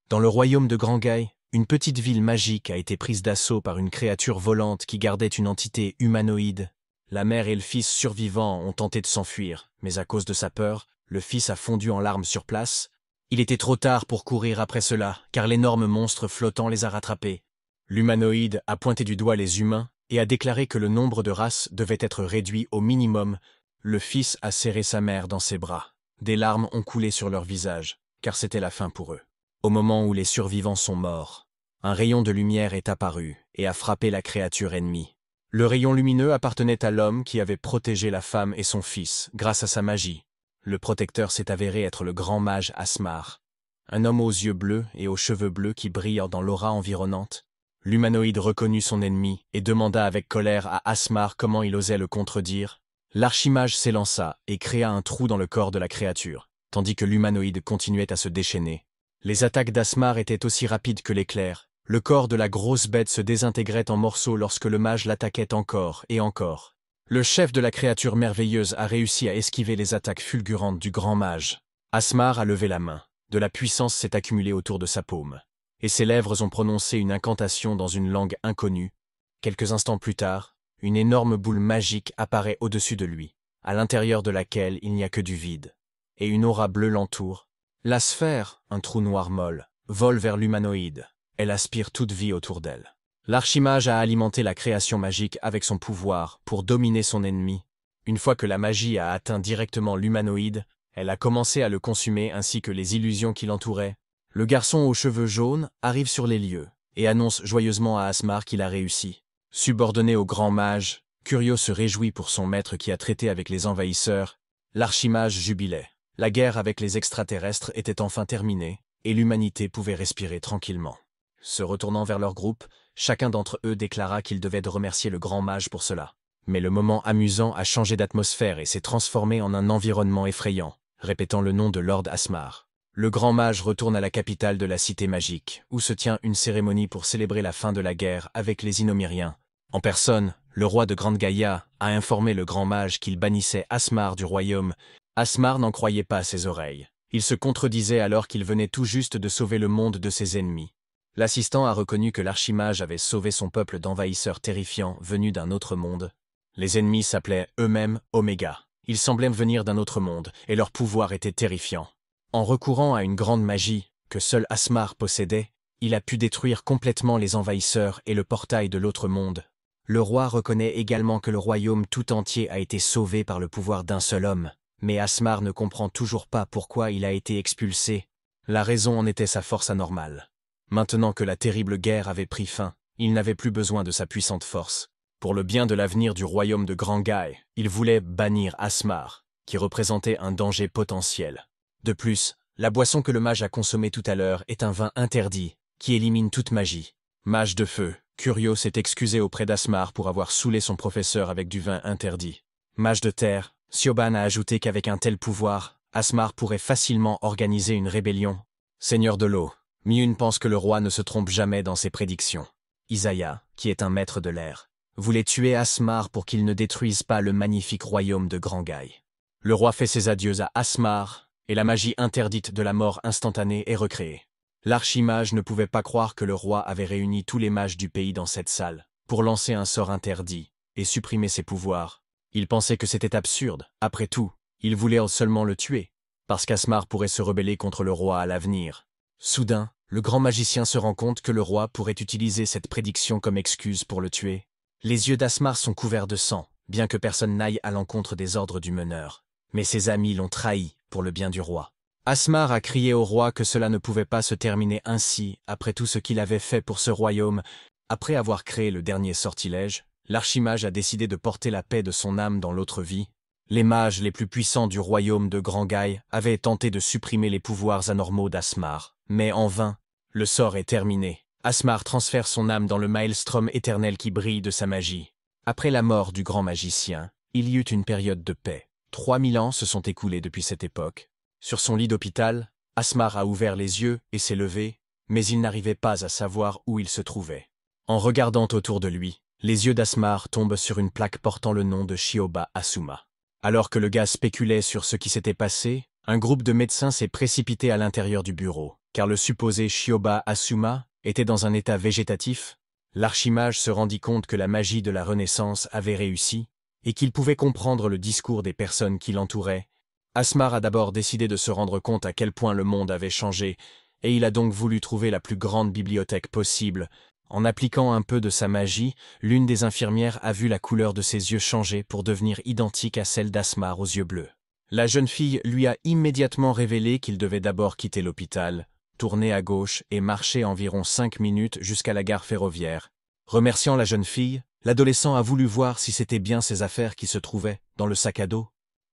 Dans le royaume de Grand Gai, une petite ville magique a été prise d'assaut par une créature volante qui gardait une entité humanoïde. La mère et le fils survivants ont tenté de s'enfuir, mais à cause de sa peur, le fils a fondu en larmes sur place. Il était trop tard pour courir après cela, car l'énorme monstre flottant les a rattrapés. L'humanoïde a pointé du doigt les humains et a déclaré que le nombre de races devait être réduit au minimum. Le fils a serré sa mère dans ses bras. Des larmes ont coulé sur leur visage, car c'était la fin pour eux. Au moment où les survivants sont morts, un rayon de lumière est apparu et a frappé la créature ennemie. Le rayon lumineux appartenait à l'homme qui avait protégé la femme et son fils grâce à sa magie. Le protecteur s'est avéré être le grand mage Asmar, un homme aux yeux bleus et aux cheveux bleus qui brillent dans l'aura environnante. L'humanoïde reconnut son ennemi et demanda avec colère à Asmar comment il osait le contredire. L'archimage s'élança et créa un trou dans le corps de la créature, tandis que l'humanoïde continuait à se déchaîner. Les attaques d'Asmar étaient aussi rapides que l'éclair. Le corps de la grosse bête se désintégrait en morceaux lorsque le mage l'attaquait encore et encore. Le chef de la créature merveilleuse a réussi à esquiver les attaques fulgurantes du grand mage. Asmar a levé la main. De la puissance s'est accumulée autour de sa paume. Et ses lèvres ont prononcé une incantation dans une langue inconnue. Quelques instants plus tard, une énorme boule magique apparaît au-dessus de lui, à l'intérieur de laquelle il n'y a que du vide. Et une aura bleue l'entoure. La sphère, un trou noir molle, vole vers l'humanoïde. Elle aspire toute vie autour d'elle. L'archimage a alimenté la création magique avec son pouvoir pour dominer son ennemi. Une fois que la magie a atteint directement l'humanoïde, elle a commencé à le consumer ainsi que les illusions qui l'entouraient. Le garçon aux cheveux jaunes arrive sur les lieux et annonce joyeusement à Asmar qu'il a réussi. Subordonné au grand mage, Curio se réjouit pour son maître qui a traité avec les envahisseurs. L'archimage jubilait. La guerre avec les extraterrestres était enfin terminée et l'humanité pouvait respirer tranquillement. Se retournant vers leur groupe, chacun d'entre eux déclara qu'il devait remercier le grand mage pour cela. Mais le moment amusant a changé d'atmosphère et s'est transformé en un environnement effrayant, répétant le nom de Lord Asmar. Le grand mage retourne à la capitale de la cité magique, où se tient une cérémonie pour célébrer la fin de la guerre avec les Inomiriens. En personne, le roi de Grande Gaïa a informé le grand mage qu'il bannissait Asmar du royaume. Asmar n'en croyait pas ses oreilles. Il se contredisait alors qu'il venait tout juste de sauver le monde de ses ennemis. L'assistant a reconnu que l'archimage avait sauvé son peuple d'envahisseurs terrifiants venus d'un autre monde. Les ennemis s'appelaient eux-mêmes Oméga. Ils semblaient venir d'un autre monde, et leur pouvoir était terrifiant. En recourant à une grande magie, que seul Asmar possédait, il a pu détruire complètement les envahisseurs et le portail de l'autre monde. Le roi reconnaît également que le royaume tout entier a été sauvé par le pouvoir d'un seul homme, mais Asmar ne comprend toujours pas pourquoi il a été expulsé. La raison en était sa force anormale. Maintenant que la terrible guerre avait pris fin, il n'avait plus besoin de sa puissante force. Pour le bien de l'avenir du royaume de Grand Gai, il voulait bannir Asmar, qui représentait un danger potentiel. De plus, la boisson que le mage a consommée tout à l'heure est un vin interdit, qui élimine toute magie. Mage de feu, Curio s'est excusé auprès d'Asmar pour avoir saoulé son professeur avec du vin interdit. Mage de terre, Siobhan a ajouté qu'avec un tel pouvoir, Asmar pourrait facilement organiser une rébellion. Seigneur de l'eau, Miyun pense que le roi ne se trompe jamais dans ses prédictions. Isaiah, qui est un maître de l'air, voulait tuer Asmar pour qu'il ne détruise pas le magnifique royaume de Grand Gai. Le roi fait ses adieux à Asmar, et la magie interdite de la mort instantanée est recréée. L'archimage ne pouvait pas croire que le roi avait réuni tous les mages du pays dans cette salle, pour lancer un sort interdit, et supprimer ses pouvoirs. Il pensait que c'était absurde. Après tout, il voulait seulement le tuer, parce qu'Asmar pourrait se rebeller contre le roi à l'avenir. Soudain, le grand magicien se rend compte que le roi pourrait utiliser cette prédiction comme excuse pour le tuer. Les yeux d'Asmar sont couverts de sang, bien que personne n'aille à l'encontre des ordres du meneur. Mais ses amis l'ont trahi pour le bien du roi. Asmar a crié au roi que cela ne pouvait pas se terminer ainsi après tout ce qu'il avait fait pour ce royaume. Après avoir créé le dernier sortilège, l'archimage a décidé de porter la paix de son âme dans l'autre vie. Les mages les plus puissants du royaume de Grand Gai avaient tenté de supprimer les pouvoirs anormaux d'Asmar, mais en vain. Le sort est terminé. Asmar transfère son âme dans le maelstrom éternel qui brille de sa magie. Après la mort du grand magicien, il y eut une période de paix. 3000 ans se sont écoulés depuis cette époque. Sur son lit d'hôpital, Asmar a ouvert les yeux et s'est levé, mais il n'arrivait pas à savoir où il se trouvait. En regardant autour de lui, les yeux d'Asmar tombent sur une plaque portant le nom de Shioba Asuma. Alors que le gars spéculait sur ce qui s'était passé, un groupe de médecins s'est précipité à l'intérieur du bureau. car le supposé Shioba Asuma était dans un état végétatif. L'archimage se rendit compte que la magie de la Renaissance avait réussi, et qu'il pouvait comprendre le discours des personnes qui l'entouraient. Asmar a d'abord décidé de se rendre compte à quel point le monde avait changé, et il a donc voulu trouver la plus grande bibliothèque possible. En appliquant un peu de sa magie, l'une des infirmières a vu la couleur de ses yeux changer pour devenir identique à celle d'Asmar aux yeux bleus. La jeune fille lui a immédiatement révélé qu'il devait d'abord quitter l'hôpital, tourner à gauche et marcher environ 5 minutes jusqu'à la gare ferroviaire. Remerciant la jeune fille, l'adolescent a voulu voir si c'était bien ses affaires qui se trouvaient dans le sac à dos.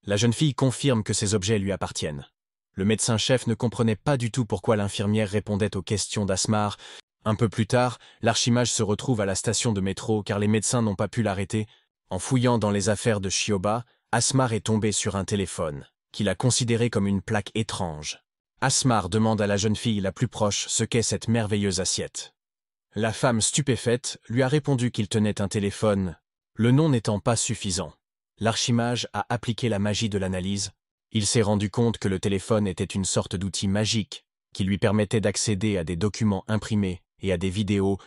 La jeune fille confirme que ces objets lui appartiennent. Le médecin-chef ne comprenait pas du tout pourquoi l'infirmière répondait aux questions d'Asmar. Un peu plus tard, l'archimage se retrouve à la station de métro car les médecins n'ont pas pu l'arrêter. En fouillant dans les affaires de Shioba, Asmar est tombé sur un téléphone, qu'il a considéré comme une plaque étrange. Asmar demande à la jeune fille la plus proche ce qu'est cette merveilleuse assiette. La femme stupéfaite lui a répondu qu'il tenait un téléphone, le nom n'étant pas suffisant. L'archimage a appliqué la magie de l'analyse. Il s'est rendu compte que le téléphone était une sorte d'outil magique qui lui permettait d'accéder à des documents imprimés et à des vidéos.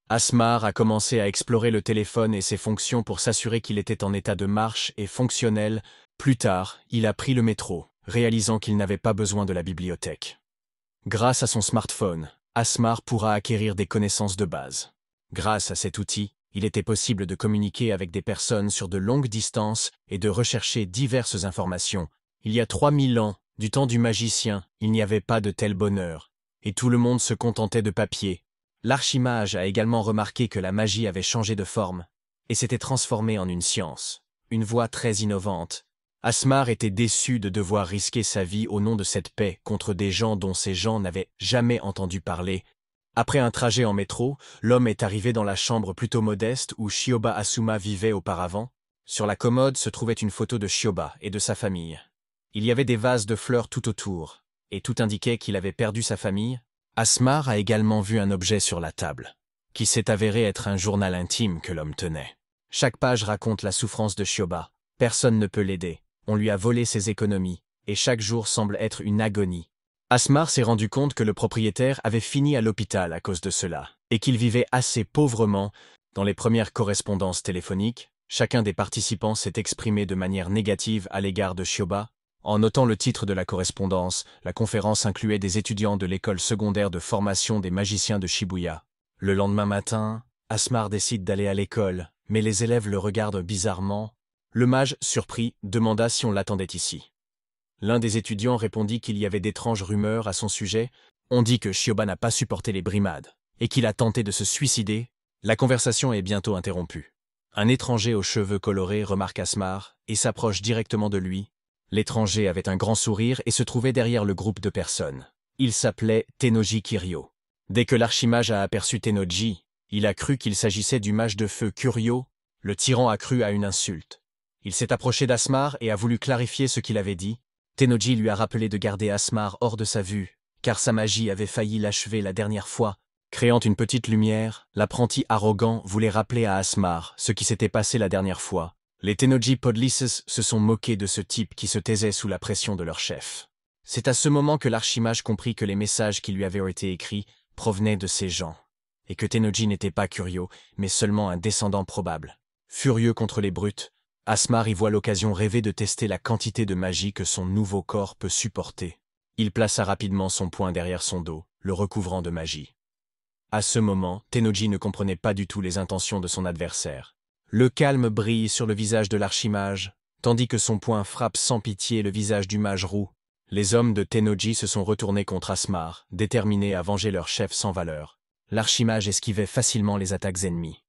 Asmar a commencé à explorer le téléphone et ses fonctions pour s'assurer qu'il était en état de marche et fonctionnel. Plus tard, il a pris le métro, réalisant qu'il n'avait pas besoin de la bibliothèque. Grâce à son smartphone, Asmar pourra acquérir des connaissances de base. Grâce à cet outil, il était possible de communiquer avec des personnes sur de longues distances et de rechercher diverses informations. Il y a 3000 ans, du temps du magicien, il n'y avait pas de tel bonheur, et tout le monde se contentait de papier. L'archimage a également remarqué que la magie avait changé de forme, et s'était transformée en une science, une voie très innovante. Asmar était déçu de devoir risquer sa vie au nom de cette paix contre des gens dont ces gens n'avaient jamais entendu parler. Après un trajet en métro, l'homme est arrivé dans la chambre plutôt modeste où Shioba Asuma vivait auparavant. Sur la commode se trouvait une photo de Shioba et de sa famille. Il y avait des vases de fleurs tout autour, et tout indiquait qu'il avait perdu sa famille. Asmar a également vu un objet sur la table, qui s'est avéré être un journal intime que l'homme tenait. Chaque page raconte la souffrance de Shioba. Personne ne peut l'aider, on lui a volé ses économies, et chaque jour semble être une agonie. Asmar s'est rendu compte que le propriétaire avait fini à l'hôpital à cause de cela, et qu'il vivait assez pauvrement. Dans les premières correspondances téléphoniques, chacun des participants s'est exprimé de manière négative à l'égard de Shioba. En notant le titre de la correspondance, la conférence incluait des étudiants de l'école secondaire de formation des magiciens de Shibuya. Le lendemain matin, Asmar décide d'aller à l'école, mais les élèves le regardent bizarrement. Le mage, surpris, demanda si on l'attendait ici. L'un des étudiants répondit qu'il y avait d'étranges rumeurs à son sujet. On dit que Shioba n'a pas supporté les brimades, et qu'il a tenté de se suicider. La conversation est bientôt interrompue. Un étranger aux cheveux colorés remarque Asmar et s'approche directement de lui. L'étranger avait un grand sourire et se trouvait derrière le groupe de personnes. Il s'appelait Tennoji Kiryo. Dès que l'archimage a aperçu Tennoji, il a cru qu'il s'agissait du mage de feu Kuryo. Le tyran a cru à une insulte. Il s'est approché d'Asmar et a voulu clarifier ce qu'il avait dit. Tennoji lui a rappelé de garder Asmar hors de sa vue, car sa magie avait failli l'achever la dernière fois. Créant une petite lumière, l'apprenti arrogant voulait rappeler à Asmar ce qui s'était passé la dernière fois. Les Tennoji Podlices se sont moqués de ce type qui se taisait sous la pression de leur chef. C'est à ce moment que l'archimage comprit que les messages qui lui avaient été écrits provenaient de ces gens, et que Tennoji n'était pas Kuryo, mais seulement un descendant probable. Furieux contre les brutes, Asmar y voit l'occasion rêvée de tester la quantité de magie que son nouveau corps peut supporter. Il plaça rapidement son poing derrière son dos, le recouvrant de magie. À ce moment, Tennoji ne comprenait pas du tout les intentions de son adversaire. Le calme brille sur le visage de l'archimage, tandis que son poing frappe sans pitié le visage du mage roux. Les hommes de Tennoji se sont retournés contre Asmar, déterminés à venger leur chef sans valeur. L'archimage esquivait facilement les attaques ennemies,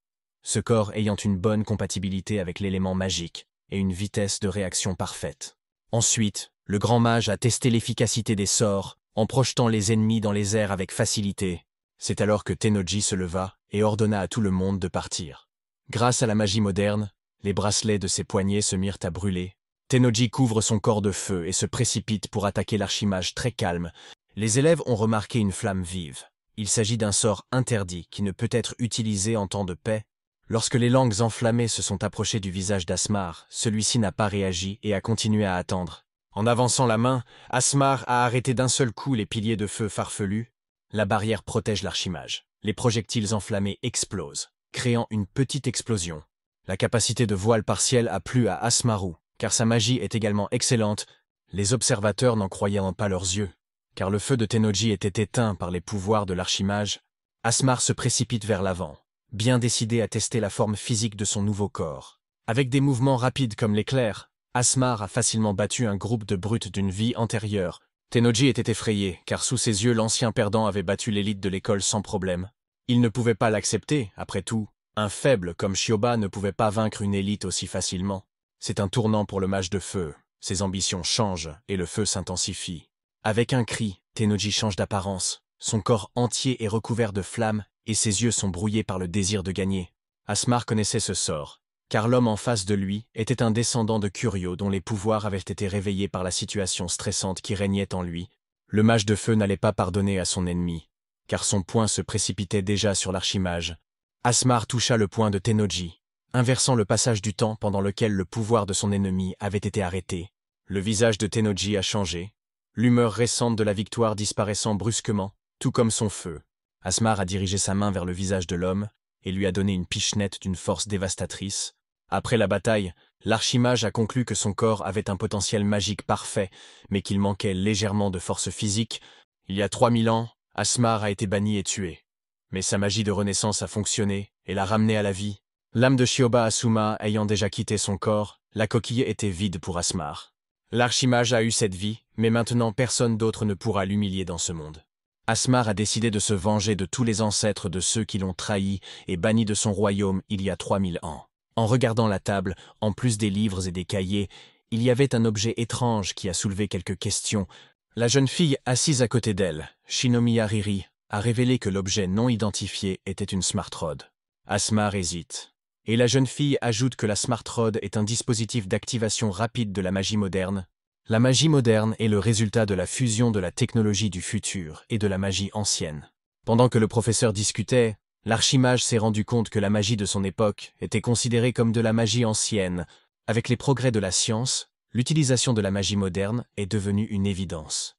ce corps ayant une bonne compatibilité avec l'élément magique et une vitesse de réaction parfaite. Ensuite, le grand mage a testé l'efficacité des sorts en projetant les ennemis dans les airs avec facilité. C'est alors que Tennoji se leva et ordonna à tout le monde de partir. Grâce à la magie moderne, les bracelets de ses poignets se mirent à brûler. Tennoji couvre son corps de feu et se précipite pour attaquer l'archimage très calme. Les élèves ont remarqué une flamme vive. Il s'agit d'un sort interdit qui ne peut être utilisé en temps de paix. Lorsque les langues enflammées se sont approchées du visage d'Asmar, celui-ci n'a pas réagi et a continué à attendre. En avançant la main, Asmar a arrêté d'un seul coup les piliers de feu farfelus. La barrière protège l'archimage. Les projectiles enflammés explosent, créant une petite explosion. La capacité de voile partiel a plu à Asmaru, car sa magie est également excellente. Les observateurs n'en croyaient pas leurs yeux, car le feu de Tennoji était éteint par les pouvoirs de l'archimage. Asmar se précipite vers l'avant, bien décidé à tester la forme physique de son nouveau corps. Avec des mouvements rapides comme l'éclair, Asmar a facilement battu un groupe de brutes d'une vie antérieure. Tennoji était effrayé, car sous ses yeux l'ancien perdant avait battu l'élite de l'école sans problème. Il ne pouvait pas l'accepter, après tout. Un faible comme Shioba ne pouvait pas vaincre une élite aussi facilement. C'est un tournant pour le mage de feu. Ses ambitions changent et le feu s'intensifie. Avec un cri, Tennoji change d'apparence. Son corps entier est recouvert de flammes et ses yeux sont brouillés par le désir de gagner. Asmar connaissait ce sort, car l'homme en face de lui était un descendant de Curio dont les pouvoirs avaient été réveillés par la situation stressante qui régnait en lui. Le mage de feu n'allait pas pardonner à son ennemi, car son poing se précipitait déjà sur l'archimage. Asmar toucha le poing de Tennoji, inversant le passage du temps pendant lequel le pouvoir de son ennemi avait été arrêté. Le visage de Tennoji a changé, l'humeur récente de la victoire disparaissant brusquement, tout comme son feu. Asmar a dirigé sa main vers le visage de l'homme et lui a donné une pichenette d'une force dévastatrice. Après la bataille, l'archimage a conclu que son corps avait un potentiel magique parfait, mais qu'il manquait légèrement de force physique. Il y a 3000 ans, Asmar a été banni et tué. Mais sa magie de renaissance a fonctionné et l'a ramené à la vie. L'âme de Shioba Asuma ayant déjà quitté son corps, la coquille était vide pour Asmar. L'archimage a eu cette vie, mais maintenant personne d'autre ne pourra l'humilier dans ce monde. Asmar a décidé de se venger de tous les ancêtres de ceux qui l'ont trahi et banni de son royaume il y a 3000 ans. En regardant la table, en plus des livres et des cahiers, il y avait un objet étrange qui a soulevé quelques questions. La jeune fille assise à côté d'elle, Shinomiya Riri, a révélé que l'objet non identifié était une Smart Rod. Asmar hésite. Et la jeune fille ajoute que la Smart Rod est un dispositif d'activation rapide de la magie moderne. La magie moderne est le résultat de la fusion de la technologie du futur et de la magie ancienne. Pendant que le professeur discutait, l'archimage s'est rendu compte que la magie de son époque était considérée comme de la magie ancienne. Avec les progrès de la science, l'utilisation de la magie moderne est devenue une évidence.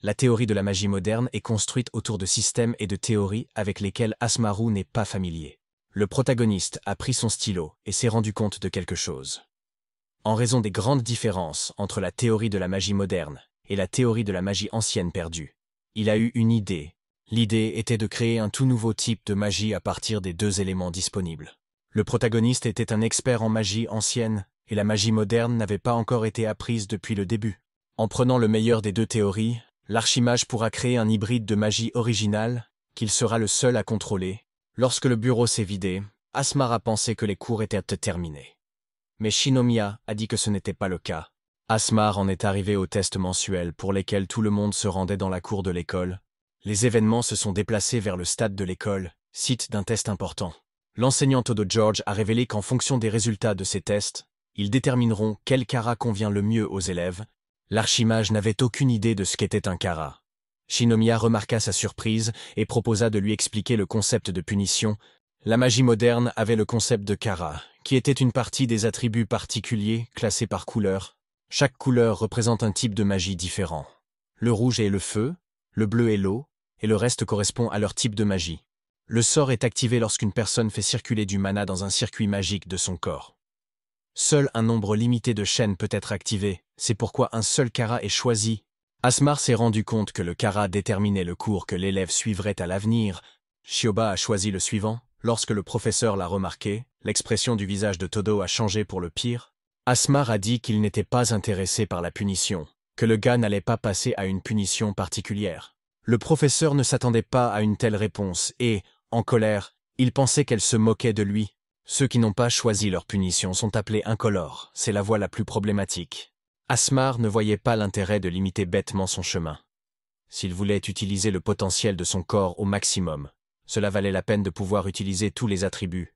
La théorie de la magie moderne est construite autour de systèmes et de théories avec lesquels Asmaru n'est pas familier. Le protagoniste a pris son stylo et s'est rendu compte de quelque chose. En raison des grandes différences entre la théorie de la magie moderne et la théorie de la magie ancienne perdue, il a eu une idée. L'idée était de créer un tout nouveau type de magie à partir des deux éléments disponibles. Le protagoniste était un expert en magie ancienne et la magie moderne n'avait pas encore été apprise depuis le début. En prenant le meilleur des deux théories, l'archimage pourra créer un hybride de magie originale qu'il sera le seul à contrôler. Lorsque le bureau s'est vidé, Asmar a pensé que les cours étaient terminés. Mais Shinomiya a dit que ce n'était pas le cas. Asmar en est arrivé aux tests mensuels pour lesquels tout le monde se rendait dans la cour de l'école. Les événements se sont déplacés vers le stade de l'école, site d'un test important. L'enseignant Todo George a révélé qu'en fonction des résultats de ces tests, ils détermineront quel kara convient le mieux aux élèves. L'archimage n'avait aucune idée de ce qu'était un kara. Shinomiya remarqua sa surprise et proposa de lui expliquer le concept de punition. La magie moderne avait le concept de kara, qui était une partie des attributs particuliers classés par couleur. Chaque couleur représente un type de magie différent. Le rouge est le feu, le bleu est l'eau, et le reste correspond à leur type de magie. Le sort est activé lorsqu'une personne fait circuler du mana dans un circuit magique de son corps. Seul un nombre limité de chaînes peut être activé, c'est pourquoi un seul kara est choisi. Asmar s'est rendu compte que le kara déterminait le cours que l'élève suivrait à l'avenir. Shioba a choisi le suivant. Lorsque le professeur l'a remarqué, l'expression du visage de Todo a changé pour le pire. Asmar a dit qu'il n'était pas intéressé par la punition, que le gars n'allait pas passer à une punition particulière. Le professeur ne s'attendait pas à une telle réponse et, en colère, il pensait qu'elle se moquait de lui. Ceux qui n'ont pas choisi leur punition sont appelés incolores, c'est la voie la plus problématique. Asmar ne voyait pas l'intérêt de limiter bêtement son chemin. S'il voulait utiliser le potentiel de son corps au maximum, cela valait la peine de pouvoir utiliser tous les attributs.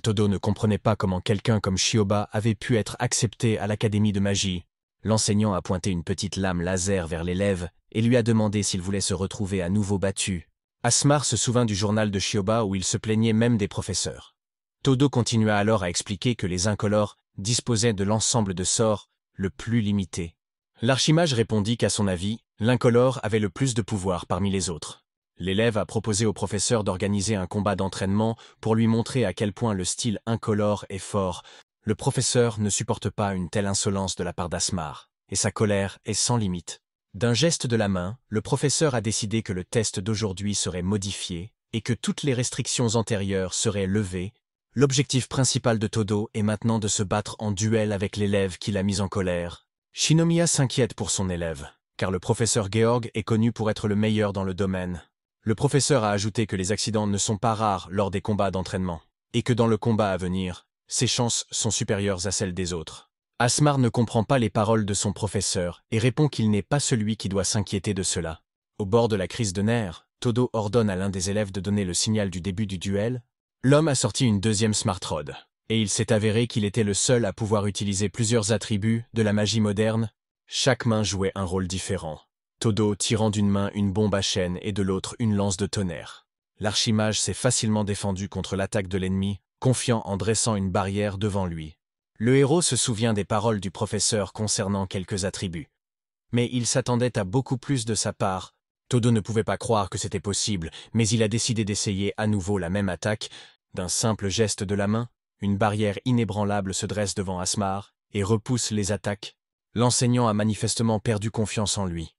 Todo ne comprenait pas comment quelqu'un comme Shioba avait pu être accepté à l'académie de magie. L'enseignant a pointé une petite lame laser vers l'élève et lui a demandé s'il voulait se retrouver à nouveau battu. Asmar se souvint du journal de Shioba où il se plaignait même des professeurs. Todo continua alors à expliquer que les incolores disposaient de l'ensemble de sorts le plus limité. L'archimage répondit qu'à son avis, l'incolore avait le plus de pouvoir parmi les autres. L'élève a proposé au professeur d'organiser un combat d'entraînement pour lui montrer à quel point le style incolore est fort. Le professeur ne supporte pas une telle insolence de la part d'Asmar, et sa colère est sans limite. D'un geste de la main, le professeur a décidé que le test d'aujourd'hui serait modifié et que toutes les restrictions antérieures seraient levées. L'objectif principal de Todo est maintenant de se battre en duel avec l'élève qui l'a mis en colère. Shinomiya s'inquiète pour son élève, car le professeur Georg est connu pour être le meilleur dans le domaine. Le professeur a ajouté que les accidents ne sont pas rares lors des combats d'entraînement, et que dans le combat à venir, ses chances sont supérieures à celles des autres. Asmar ne comprend pas les paroles de son professeur et répond qu'il n'est pas celui qui doit s'inquiéter de cela. Au bord de la crise de nerfs, Todo ordonne à l'un des élèves de donner le signal du début du duel. L'homme a sorti une deuxième Smart Rod, et il s'est avéré qu'il était le seul à pouvoir utiliser plusieurs attributs de la magie moderne. Chaque main jouait un rôle différent. Todo tirant d'une main une bombe à chaîne et de l'autre une lance de tonnerre. L'archimage s'est facilement défendu contre l'attaque de l'ennemi, confiant en dressant une barrière devant lui. Le héros se souvient des paroles du professeur concernant quelques attributs. Mais il s'attendait à beaucoup plus de sa part. Todo ne pouvait pas croire que c'était possible, mais il a décidé d'essayer à nouveau la même attaque. D'un simple geste de la main, une barrière inébranlable se dresse devant Asmar et repousse les attaques. L'enseignant a manifestement perdu confiance en lui.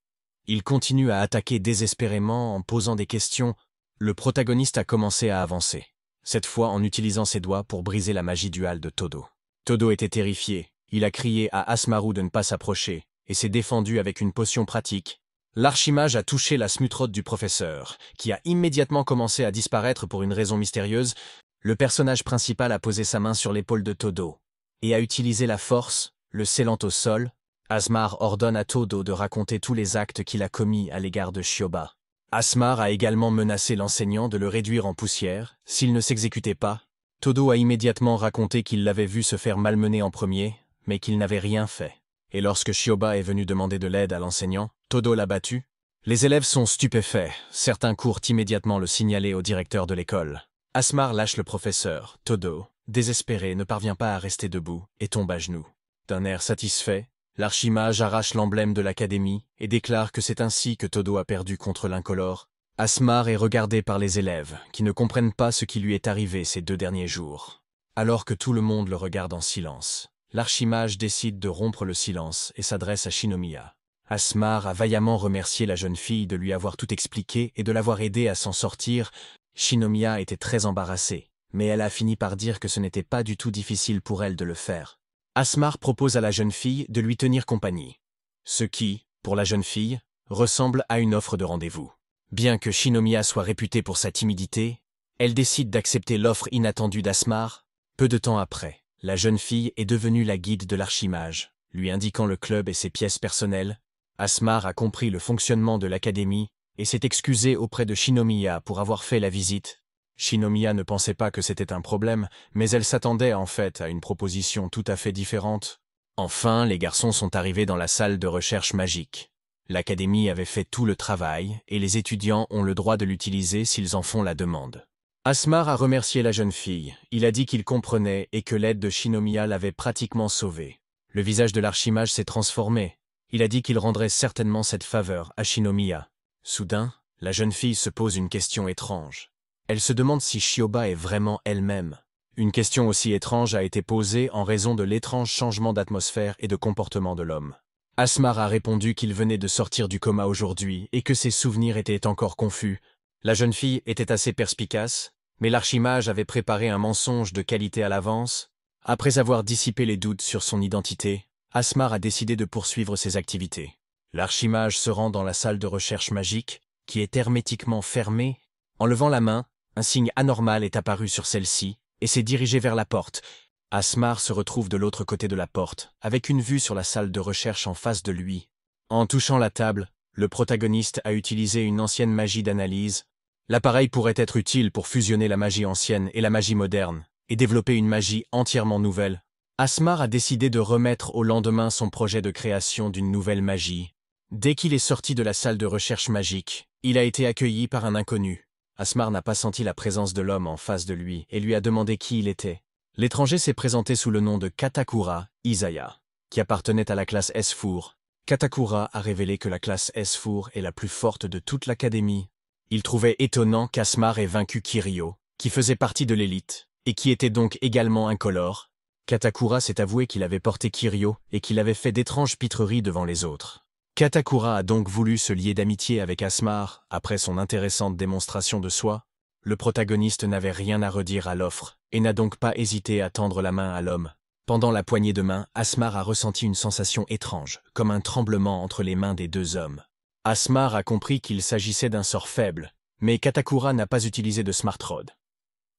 Il continue à attaquer désespérément en posant des questions. Le protagoniste a commencé à avancer, cette fois en utilisant ses doigts pour briser la magie duale de Todo. Todo était terrifié, il a crié à Asmaru de ne pas s'approcher, et s'est défendu avec une potion pratique. L'archimage a touché la Smutrode du professeur, qui a immédiatement commencé à disparaître pour une raison mystérieuse. Le personnage principal a posé sa main sur l'épaule de Todo, et a utilisé la force, le scellant au sol. Asmar ordonne à Todo de raconter tous les actes qu'il a commis à l'égard de Shioba. Asmar a également menacé l'enseignant de le réduire en poussière, s'il ne s'exécutait pas. Todo a immédiatement raconté qu'il l'avait vu se faire malmener en premier, mais qu'il n'avait rien fait. Et lorsque Shioba est venu demander de l'aide à l'enseignant, Todo l'a battu. Les élèves sont stupéfaits, certains courent immédiatement le signaler au directeur de l'école. Asmar lâche le professeur. Todo, désespéré, ne parvient pas à rester debout et tombe à genoux. D'un air satisfait, l'archimage arrache l'emblème de l'académie et déclare que c'est ainsi que Todo a perdu contre l'incolore. Asmar est regardé par les élèves, qui ne comprennent pas ce qui lui est arrivé ces 2 derniers jours. Alors que tout le monde le regarde en silence, l'archimage décide de rompre le silence et s'adresse à Shinomiya. Asmar a vaillamment remercié la jeune fille de lui avoir tout expliqué et de l'avoir aidé à s'en sortir. Shinomiya était très embarrassée, mais elle a fini par dire que ce n'était pas du tout difficile pour elle de le faire. Asmar propose à la jeune fille de lui tenir compagnie, ce qui, pour la jeune fille, ressemble à une offre de rendez-vous. Bien que Shinomiya soit réputée pour sa timidité, elle décide d'accepter l'offre inattendue d'Asmar. Peu de temps après, la jeune fille est devenue la guide de l'archimage, lui indiquant le club et ses pièces personnelles. Asmar a compris le fonctionnement de l'académie et s'est excusée auprès de Shinomiya pour avoir fait la visite. Shinomiya ne pensait pas que c'était un problème, mais elle s'attendait en fait à une proposition tout à fait différente. Enfin, les garçons sont arrivés dans la salle de recherche magique. L'académie avait fait tout le travail et les étudiants ont le droit de l'utiliser s'ils en font la demande. Asmar a remercié la jeune fille, il a dit qu'il comprenait et que l'aide de Shinomiya l'avait pratiquement sauvé. Le visage de l'archimage s'est transformé, il a dit qu'il rendrait certainement cette faveur à Shinomiya. Soudain, la jeune fille se pose une question étrange. Elle se demande si Shioba est vraiment elle-même. Une question aussi étrange a été posée en raison de l'étrange changement d'atmosphère et de comportement de l'homme. Asmar a répondu qu'il venait de sortir du coma aujourd'hui et que ses souvenirs étaient encore confus. La jeune fille était assez perspicace, mais l'archimage avait préparé un mensonge de qualité à l'avance. Après avoir dissipé les doutes sur son identité, Asmar a décidé de poursuivre ses activités. L'archimage se rend dans la salle de recherche magique, qui est hermétiquement fermée. En levant la main, un signe anormal est apparu sur celle-ci et s'est dirigé vers la porte. Asmar se retrouve de l'autre côté de la porte, avec une vue sur la salle de recherche en face de lui. En touchant la table, le protagoniste a utilisé une ancienne magie d'analyse. L'appareil pourrait être utile pour fusionner la magie ancienne et la magie moderne, et développer une magie entièrement nouvelle. Asmar a décidé de remettre au lendemain son projet de création d'une nouvelle magie. Dès qu'il est sorti de la salle de recherche magique, il a été accueilli par un inconnu. Asmar n'a pas senti la présence de l'homme en face de lui et lui a demandé qui il était. L'étranger s'est présenté sous le nom de Katakura Isaya, qui appartenait à la classe S4. Katakura a révélé que la classe S4 est la plus forte de toute l'académie. Il trouvait étonnant qu'Asmar ait vaincu Kirio, qui faisait partie de l'élite, et qui était donc également incolore. Katakura s'est avoué qu'il avait porté Kirio et qu'il avait fait d'étranges pitreries devant les autres. Katakura a donc voulu se lier d'amitié avec Asmar après son intéressante démonstration de soi. Le protagoniste n'avait rien à redire à l'offre et n'a donc pas hésité à tendre la main à l'homme. Pendant la poignée de main, Asmar a ressenti une sensation étrange, comme un tremblement entre les mains des deux hommes. Asmar a compris qu'il s'agissait d'un sort faible, mais Katakura n'a pas utilisé de Smart Rod.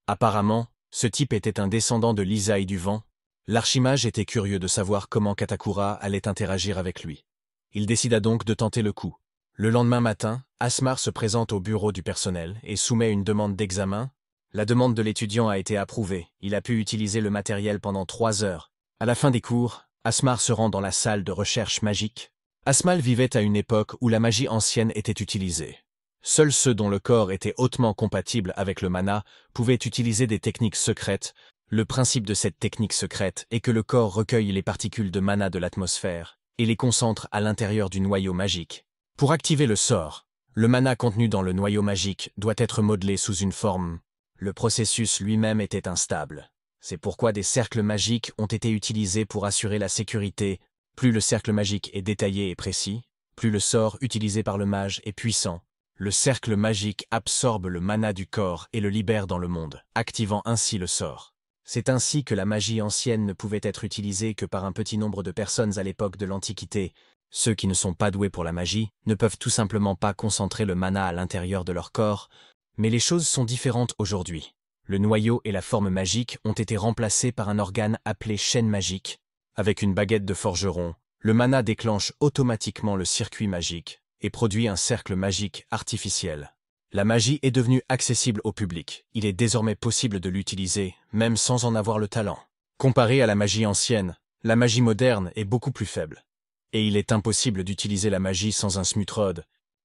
Apparemment, ce type était un descendant de l'Isaï du vent. L'archimage était curieux de savoir comment Katakura allait interagir avec lui. Il décida donc de tenter le coup. Le lendemain matin, Asmar se présente au bureau du personnel et soumet une demande d'examen. La demande de l'étudiant a été approuvée. Il a pu utiliser le matériel pendant 3 heures. À la fin des cours, Asmar se rend dans la salle de recherche magique. Asmar vivait à une époque où la magie ancienne était utilisée. Seuls ceux dont le corps était hautement compatible avec le mana pouvaient utiliser des techniques secrètes. Le principe de cette technique secrète est que le corps recueille les particules de mana de l'atmosphère et les concentre à l'intérieur du noyau magique. Pour activer le sort, le mana contenu dans le noyau magique doit être modelé sous une forme. Le processus lui-même était instable. C'est pourquoi des cercles magiques ont été utilisés pour assurer la sécurité. Plus le cercle magique est détaillé et précis, plus le sort utilisé par le mage est puissant. Le cercle magique absorbe le mana du corps et le libère dans le monde, activant ainsi le sort. C'est ainsi que la magie ancienne ne pouvait être utilisée que par un petit nombre de personnes à l'époque de l'Antiquité. Ceux qui ne sont pas doués pour la magie ne peuvent tout simplement pas concentrer le mana à l'intérieur de leur corps. Mais les choses sont différentes aujourd'hui. Le noyau et la forme magique ont été remplacés par un organe appelé chaîne magique. Avec une baguette de forgeron, le mana déclenche automatiquement le circuit magique et produit un cercle magique artificiel. La magie est devenue accessible au public. Il est désormais possible de l'utiliser, même sans en avoir le talent. Comparé à la magie ancienne, la magie moderne est beaucoup plus faible. Et il est impossible d'utiliser la magie sans un Smart Rod.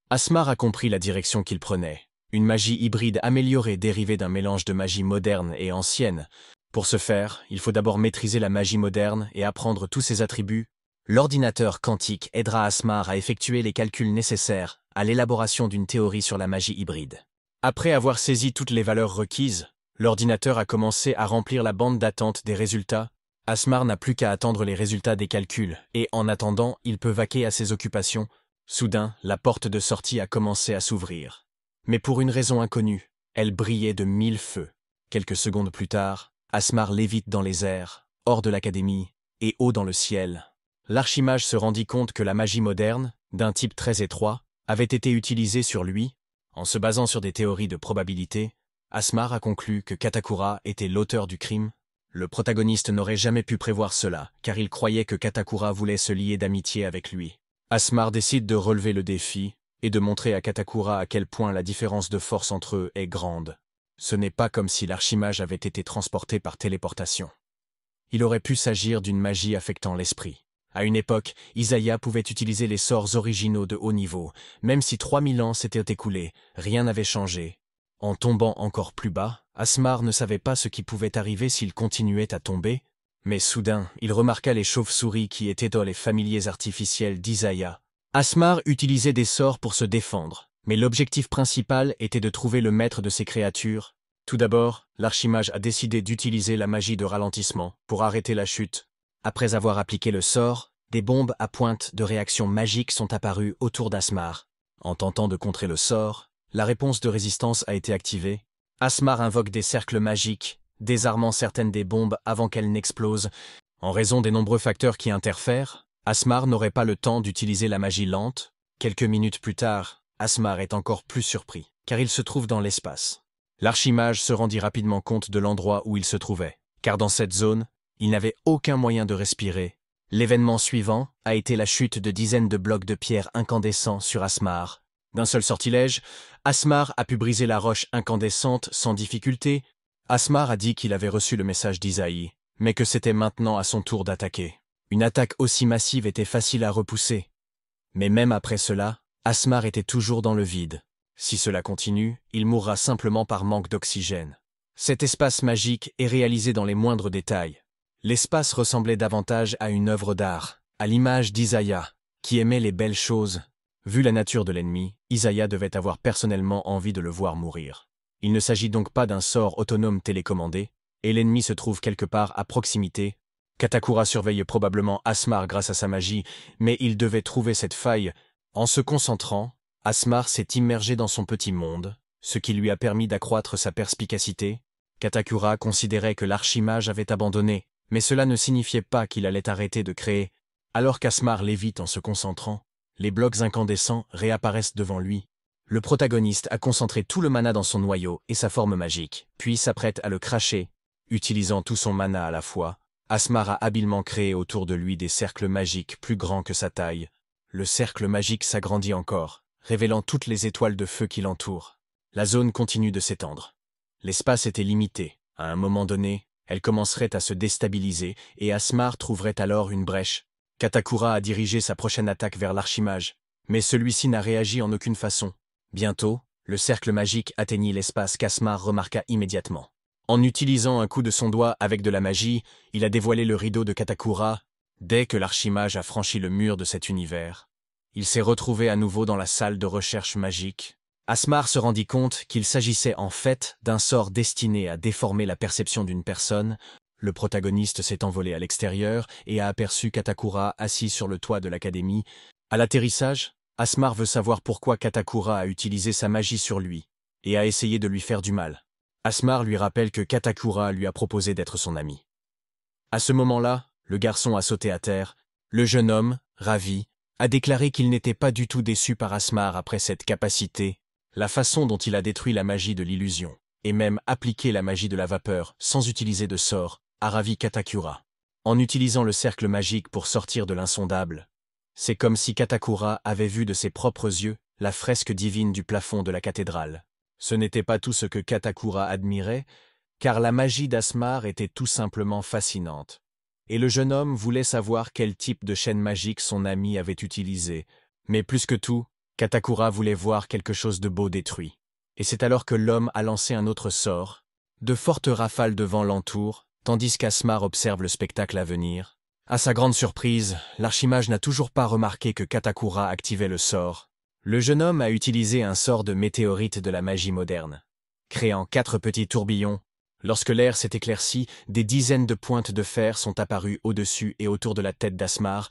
Asmar a compris la direction qu'il prenait. Une magie hybride améliorée dérivée d'un mélange de magie moderne et ancienne. Pour ce faire, il faut d'abord maîtriser la magie moderne et apprendre tous ses attributs. L'ordinateur quantique aidera Asmar à effectuer les calculs nécessaires à l'élaboration d'une théorie sur la magie hybride. Après avoir saisi toutes les valeurs requises, l'ordinateur a commencé à remplir la bande d'attente des résultats. Asmar n'a plus qu'à attendre les résultats des calculs, et en attendant, il peut vaquer à ses occupations. Soudain, la porte de sortie a commencé à s'ouvrir. Mais pour une raison inconnue, elle brillait de 1000 feux. Quelques secondes plus tard, Asmar lévite dans les airs, hors de l'académie, et haut dans le ciel. L'archimage se rendit compte que la magie moderne, d'un type très étroit, avait été utilisée sur lui. En se basant sur des théories de probabilité, Asmar a conclu que Katakura était l'auteur du crime. Le protagoniste n'aurait jamais pu prévoir cela, car il croyait que Katakura voulait se lier d'amitié avec lui. Asmar décide de relever le défi et de montrer à Katakura à quel point la différence de force entre eux est grande. Ce n'est pas comme si l'archimage avait été transporté par téléportation. Il aurait pu s'agir d'une magie affectant l'esprit. À une époque, Isaiah pouvait utiliser les sorts originaux de haut niveau. Même si 3000 ans s'étaient écoulés, rien n'avait changé. En tombant encore plus bas, Asmar ne savait pas ce qui pouvait arriver s'il continuait à tomber, mais soudain, il remarqua les chauves-souris qui étaient dans les familiers artificiels d'Isaiah. Asmar utilisait des sorts pour se défendre, mais l'objectif principal était de trouver le maître de ces créatures. Tout d'abord, l'archimage a décidé d'utiliser la magie de ralentissement pour arrêter la chute. Après avoir appliqué le sort, des bombes à pointe de réaction magique sont apparues autour d'Asmar. En tentant de contrer le sort, la réponse de résistance a été activée. Asmar invoque des cercles magiques, désarmant certaines des bombes avant qu'elles n'explosent. En raison des nombreux facteurs qui interfèrent, Asmar n'aurait pas le temps d'utiliser la magie lente. Quelques minutes plus tard, Asmar est encore plus surpris, car il se trouve dans l'espace. L'archimage se rendit rapidement compte de l'endroit où il se trouvait, car dans cette zone, il n'avait aucun moyen de respirer. L'événement suivant a été la chute de dizaines de blocs de pierre incandescents sur Asmar. D'un seul sortilège, Asmar a pu briser la roche incandescente sans difficulté. Asmar a dit qu'il avait reçu le message d'Isaïe, mais que c'était maintenant à son tour d'attaquer. Une attaque aussi massive était facile à repousser. Mais même après cela, Asmar était toujours dans le vide. Si cela continue, il mourra simplement par manque d'oxygène. Cet espace magique est réalisé dans les moindres détails. L'espace ressemblait davantage à une œuvre d'art, à l'image d'Isaiah, qui aimait les belles choses. Vu la nature de l'ennemi, Isaiah devait avoir personnellement envie de le voir mourir. Il ne s'agit donc pas d'un sort autonome télécommandé, et l'ennemi se trouve quelque part à proximité. Katakura surveille probablement Asmar grâce à sa magie, mais il devait trouver cette faille. En se concentrant, Asmar s'est immergé dans son petit monde, ce qui lui a permis d'accroître sa perspicacité. Katakura considérait que l'archimage avait abandonné, mais cela ne signifiait pas qu'il allait arrêter de créer. Alors qu'Asmar l'évite en se concentrant, les blocs incandescents réapparaissent devant lui. Le protagoniste a concentré tout le mana dans son noyau et sa forme magique, puis s'apprête à le cracher. Utilisant tout son mana à la fois, Asmar a habilement créé autour de lui des cercles magiques plus grands que sa taille. Le cercle magique s'agrandit encore, révélant toutes les étoiles de feu qui l'entourent. La zone continue de s'étendre. L'espace était limité. À un moment donné, elle commencerait à se déstabiliser et Asmar trouverait alors une brèche. Katakura a dirigé sa prochaine attaque vers l'archimage, mais celui-ci n'a réagi en aucune façon. Bientôt, le cercle magique atteignit l'espace qu'Asmar remarqua immédiatement. En utilisant un coup de son doigt avec de la magie, il a dévoilé le rideau de Katakura. Dès que l'archimage a franchi le mur de cet univers, il s'est retrouvé à nouveau dans la salle de recherche magique. Asmar se rendit compte qu'il s'agissait en fait d'un sort destiné à déformer la perception d'une personne. Le protagoniste s'est envolé à l'extérieur et a aperçu Katakura assis sur le toit de l'académie. À l'atterrissage, Asmar veut savoir pourquoi Katakura a utilisé sa magie sur lui et a essayé de lui faire du mal. Asmar lui rappelle que Katakura lui a proposé d'être son ami. À ce moment-là, le garçon a sauté à terre. Le jeune homme, ravi, a déclaré qu'il n'était pas du tout déçu par Asmar après cette capacité, la façon dont il a détruit la magie de l'illusion, et même appliqué la magie de la vapeur sans utiliser de sort, a ravi Katakura. En utilisant le cercle magique pour sortir de l'insondable, c'est comme si Katakura avait vu de ses propres yeux la fresque divine du plafond de la cathédrale. Ce n'était pas tout ce que Katakura admirait, car la magie d'Asmar était tout simplement fascinante. Et le jeune homme voulait savoir quel type de chaîne magique son ami avait utilisé. Mais plus que tout, Katakura voulait voir quelque chose de beau détruit. Et c'est alors que l'homme a lancé un autre sort. De fortes rafales de vent l'entourent, tandis qu'Asmar observe le spectacle à venir. À sa grande surprise, l'archimage n'a toujours pas remarqué que Katakura activait le sort. Le jeune homme a utilisé un sort de météorite de la magie moderne, créant 4 petits tourbillons. Lorsque l'air s'est éclairci, des dizaines de pointes de fer sont apparues au-dessus et autour de la tête d'Asmar.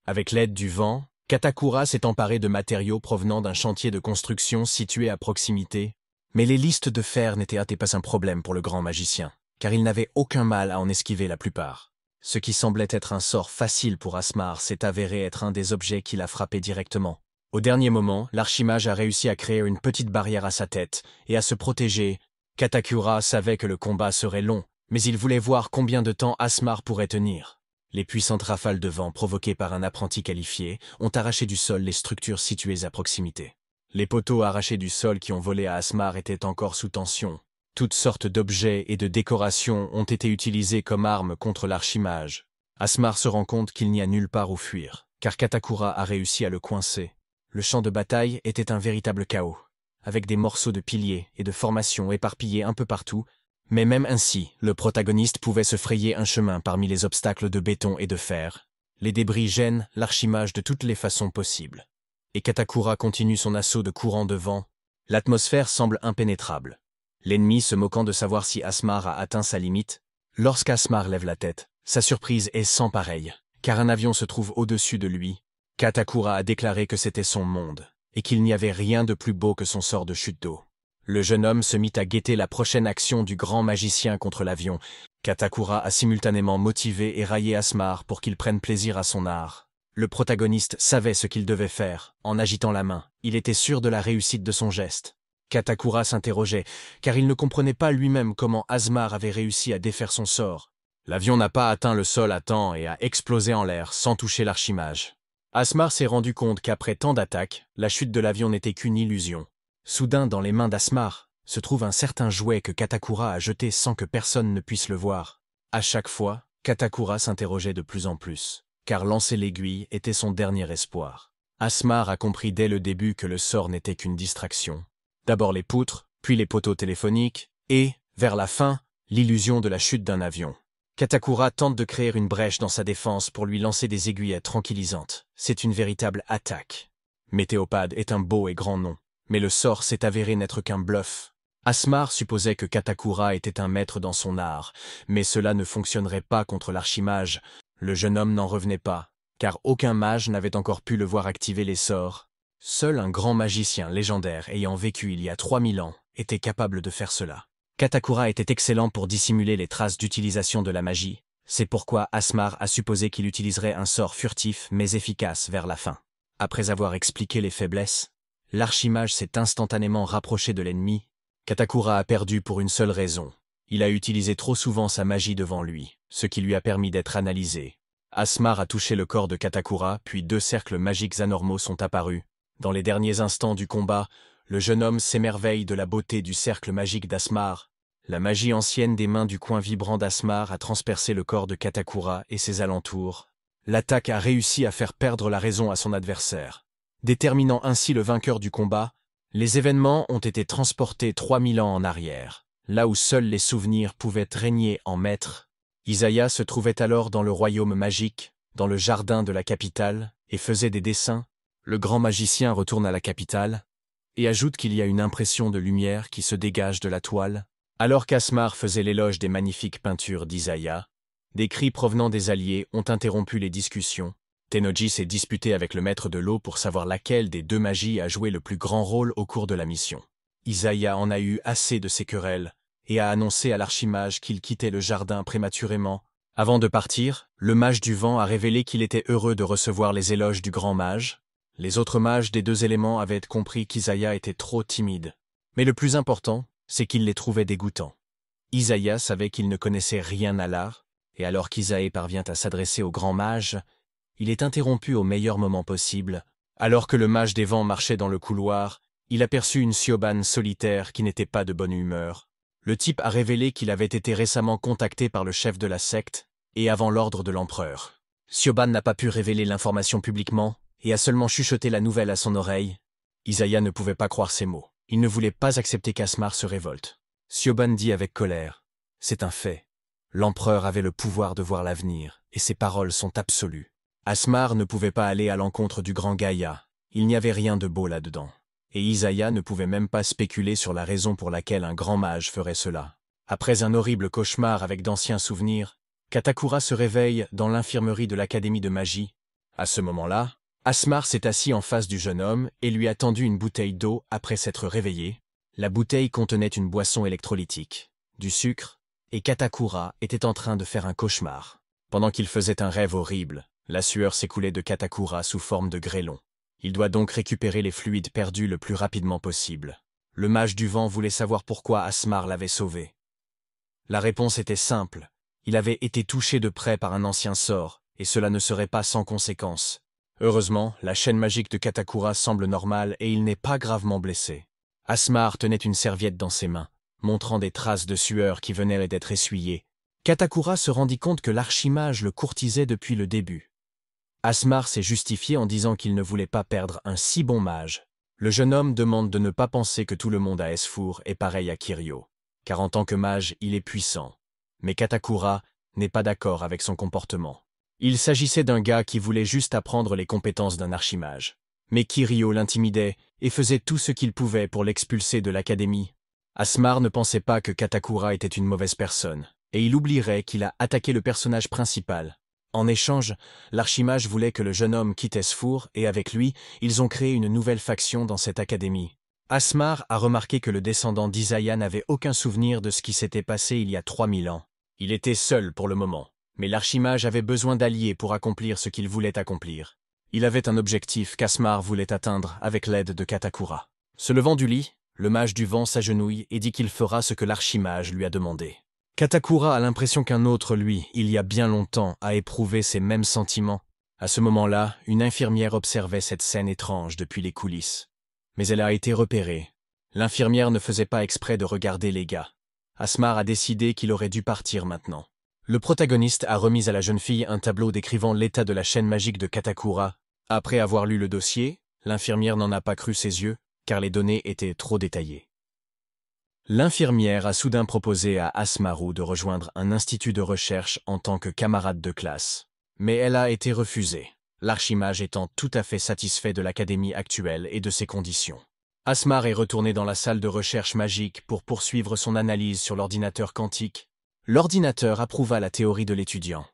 Avec l'aide du vent, Katakura s'est emparé de matériaux provenant d'un chantier de construction situé à proximité. Mais les listes de fer n'étaient pas un problème pour le grand magicien, car il n'avait aucun mal à en esquiver la plupart. Ce qui semblait être un sort facile pour Asmar s'est avéré être un des objets qui l'a frappé directement. Au dernier moment, l'archimage a réussi à créer une petite barrière à sa tête et à se protéger. Katakura savait que le combat serait long, mais il voulait voir combien de temps Asmar pourrait tenir. Les puissantes rafales de vent provoquées par un apprenti qualifié ont arraché du sol les structures situées à proximité. Les poteaux arrachés du sol qui ont volé à Asmar étaient encore sous tension. Toutes sortes d'objets et de décorations ont été utilisés comme armes contre l'archimage. Asmar se rend compte qu'il n'y a nulle part où fuir, car Katakura a réussi à le coincer. Le champ de bataille était un véritable chaos, avec des morceaux de piliers et de formations éparpillés un peu partout, mais même ainsi, le protagoniste pouvait se frayer un chemin parmi les obstacles de béton et de fer. Les débris gênent l'archimage de toutes les façons possibles. Et Katakura continue son assaut de courant de vent. L'atmosphère semble impénétrable. L'ennemi se moquant de savoir si Asmar a atteint sa limite. Lorsqu'Asmar lève la tête, sa surprise est sans pareille, car un avion se trouve au-dessus de lui. Katakura a déclaré que c'était son monde, et qu'il n'y avait rien de plus beau que son sort de chute d'eau. Le jeune homme se mit à guetter la prochaine action du grand magicien contre l'avion. Katakura a simultanément motivé et raillé Asmar pour qu'il prenne plaisir à son art. Le protagoniste savait ce qu'il devait faire, en agitant la main. Il était sûr de la réussite de son geste. Katakura s'interrogeait, car il ne comprenait pas lui-même comment Asmar avait réussi à défaire son sort. L'avion n'a pas atteint le sol à temps et a explosé en l'air sans toucher l'archimage. Asmar s'est rendu compte qu'après tant d'attaques, la chute de l'avion n'était qu'une illusion. Soudain, dans les mains d'Asmar, se trouve un certain jouet que Katakura a jeté sans que personne ne puisse le voir. À chaque fois, Katakura s'interrogeait de plus en plus, car lancer l'aiguille était son dernier espoir. Asmar a compris dès le début que le sort n'était qu'une distraction. D'abord les poutres, puis les poteaux téléphoniques, et, vers la fin, l'illusion de la chute d'un avion. Katakura tente de créer une brèche dans sa défense pour lui lancer des aiguillettes tranquillisantes. C'est une véritable attaque. Météopade est un beau et grand nom, mais le sort s'est avéré n'être qu'un bluff. Asmar supposait que Katakura était un maître dans son art, mais cela ne fonctionnerait pas contre l'archimage. Le jeune homme n'en revenait pas, car aucun mage n'avait encore pu le voir activer les sorts. Seul un grand magicien légendaire ayant vécu il y a 3000 ans était capable de faire cela. Katakura était excellent pour dissimuler les traces d'utilisation de la magie, c'est pourquoi Asmar a supposé qu'il utiliserait un sort furtif mais efficace vers la fin. Après avoir expliqué les faiblesses, l'archimage s'est instantanément rapproché de l'ennemi. Katakura a perdu pour une seule raison. Il a utilisé trop souvent sa magie devant lui, ce qui lui a permis d'être analysé. Asmar a touché le corps de Katakura, puis 2 cercles magiques anormaux sont apparus. Dans les derniers instants du combat, le jeune homme s'émerveille de la beauté du cercle magique d'Asmar. La magie ancienne des mains du coin vibrant d'Asmar a transpercé le corps de Katakura et ses alentours. L'attaque a réussi à faire perdre la raison à son adversaire. Déterminant ainsi le vainqueur du combat, les événements ont été transportés 3000 ans en arrière, là où seuls les souvenirs pouvaient régner en maître. Isaiah se trouvait alors dans le royaume magique, dans le jardin de la capitale, et faisait des dessins. Le grand magicien retourne à la capitale, et ajoute qu'il y a une impression de lumière qui se dégage de la toile. Alors qu'Asmar faisait l'éloge des magnifiques peintures d'Isaiah, des cris provenant des alliés ont interrompu les discussions. Tennoji s'est disputé avec le maître de l'eau pour savoir laquelle des 2 magies a joué le plus grand rôle au cours de la mission. Isaiah en a eu assez de ces querelles et a annoncé à l'archimage qu'il quittait le jardin prématurément. Avant de partir, le mage du vent a révélé qu'il était heureux de recevoir les éloges du grand mage. Les autres mages des 2 éléments avaient compris qu'Isaiah était trop timide. Mais le plus important, c'est qu'il les trouvait dégoûtants. Isaiah savait qu'il ne connaissait rien à l'art, et alors qu'Isaïe parvient à s'adresser au grand mage, il est interrompu au meilleur moment possible. Alors que le mage des vents marchait dans le couloir, il aperçut une Siobhan solitaire qui n'était pas de bonne humeur. Le type a révélé qu'il avait été récemment contacté par le chef de la secte, et avant l'ordre de l'empereur. Siobhan n'a pas pu révéler l'information publiquement, et a seulement chuchoté la nouvelle à son oreille. Isaiah ne pouvait pas croire ses mots. Il ne voulait pas accepter qu'Asmar se révolte. Siobhan dit avec colère, « C'est un fait. L'empereur avait le pouvoir de voir l'avenir, et ses paroles sont absolues. Asmar ne pouvait pas aller à l'encontre du grand Gaïa. Il n'y avait rien de beau là-dedans. Et Isaiah ne pouvait même pas spéculer sur la raison pour laquelle un grand mage ferait cela. Après un horrible cauchemar avec d'anciens souvenirs, Katakura se réveille dans l'infirmerie de l'Académie de magie. À ce moment-là, Asmar s'est assis en face du jeune homme et lui a tendu une bouteille d'eau après s'être réveillé. La bouteille contenait une boisson électrolytique, du sucre, et Katakura était en train de faire un cauchemar. Pendant qu'il faisait un rêve horrible, la sueur s'écoulait de Katakura sous forme de grêlon. Il doit donc récupérer les fluides perdus le plus rapidement possible. Le mage du vent voulait savoir pourquoi Asmar l'avait sauvé. La réponse était simple. Il avait été touché de près par un ancien sort, et cela ne serait pas sans conséquence. Heureusement, la chaîne magique de Katakura semble normale et il n'est pas gravement blessé. Asmar tenait une serviette dans ses mains, montrant des traces de sueur qui venaient d'être essuyées. Katakura se rendit compte que l'archimage le courtisait depuis le début. Asmar s'est justifié en disant qu'il ne voulait pas perdre un si bon mage. Le jeune homme demande de ne pas penser que tout le monde à Esfour est pareil à Kirio, car en tant que mage, il est puissant. Mais Katakura n'est pas d'accord avec son comportement. Il s'agissait d'un gars qui voulait juste apprendre les compétences d'un archimage. Mais Kirio l'intimidait et faisait tout ce qu'il pouvait pour l'expulser de l'académie. Asmar ne pensait pas que Katakura était une mauvaise personne, et il oublierait qu'il a attaqué le personnage principal. En échange, l'archimage voulait que le jeune homme quitte Esfour et avec lui, ils ont créé une nouvelle faction dans cette académie. Asmar a remarqué que le descendant d'Isaiah n'avait aucun souvenir de ce qui s'était passé il y a 3000 ans. Il était seul pour le moment, mais l'archimage avait besoin d'alliés pour accomplir ce qu'il voulait accomplir. Il avait un objectif qu'Asmar voulait atteindre avec l'aide de Katakura. Se levant du lit, le mage du vent s'agenouille et dit qu'il fera ce que l'archimage lui a demandé. Katakura a l'impression qu'un autre, lui, il y a bien longtemps, a éprouvé ces mêmes sentiments. À ce moment-là, une infirmière observait cette scène étrange depuis les coulisses. Mais elle a été repérée. L'infirmière ne faisait pas exprès de regarder les gars. Asmar a décidé qu'il aurait dû partir maintenant. Le protagoniste a remis à la jeune fille un tableau décrivant l'état de la chaîne magique de Katakura. Après avoir lu le dossier, l'infirmière n'en a pas cru ses yeux, car les données étaient trop détaillées. L'infirmière a soudain proposé à Asmaru de rejoindre un institut de recherche en tant que camarade de classe. Mais elle a été refusée. l'archimage étant tout à fait satisfait de l'académie actuelle et de ses conditions. Asmar est retourné dans la salle de recherche magique pour poursuivre son analyse sur l'ordinateur quantique. L'ordinateur approuva la théorie de l'étudiant.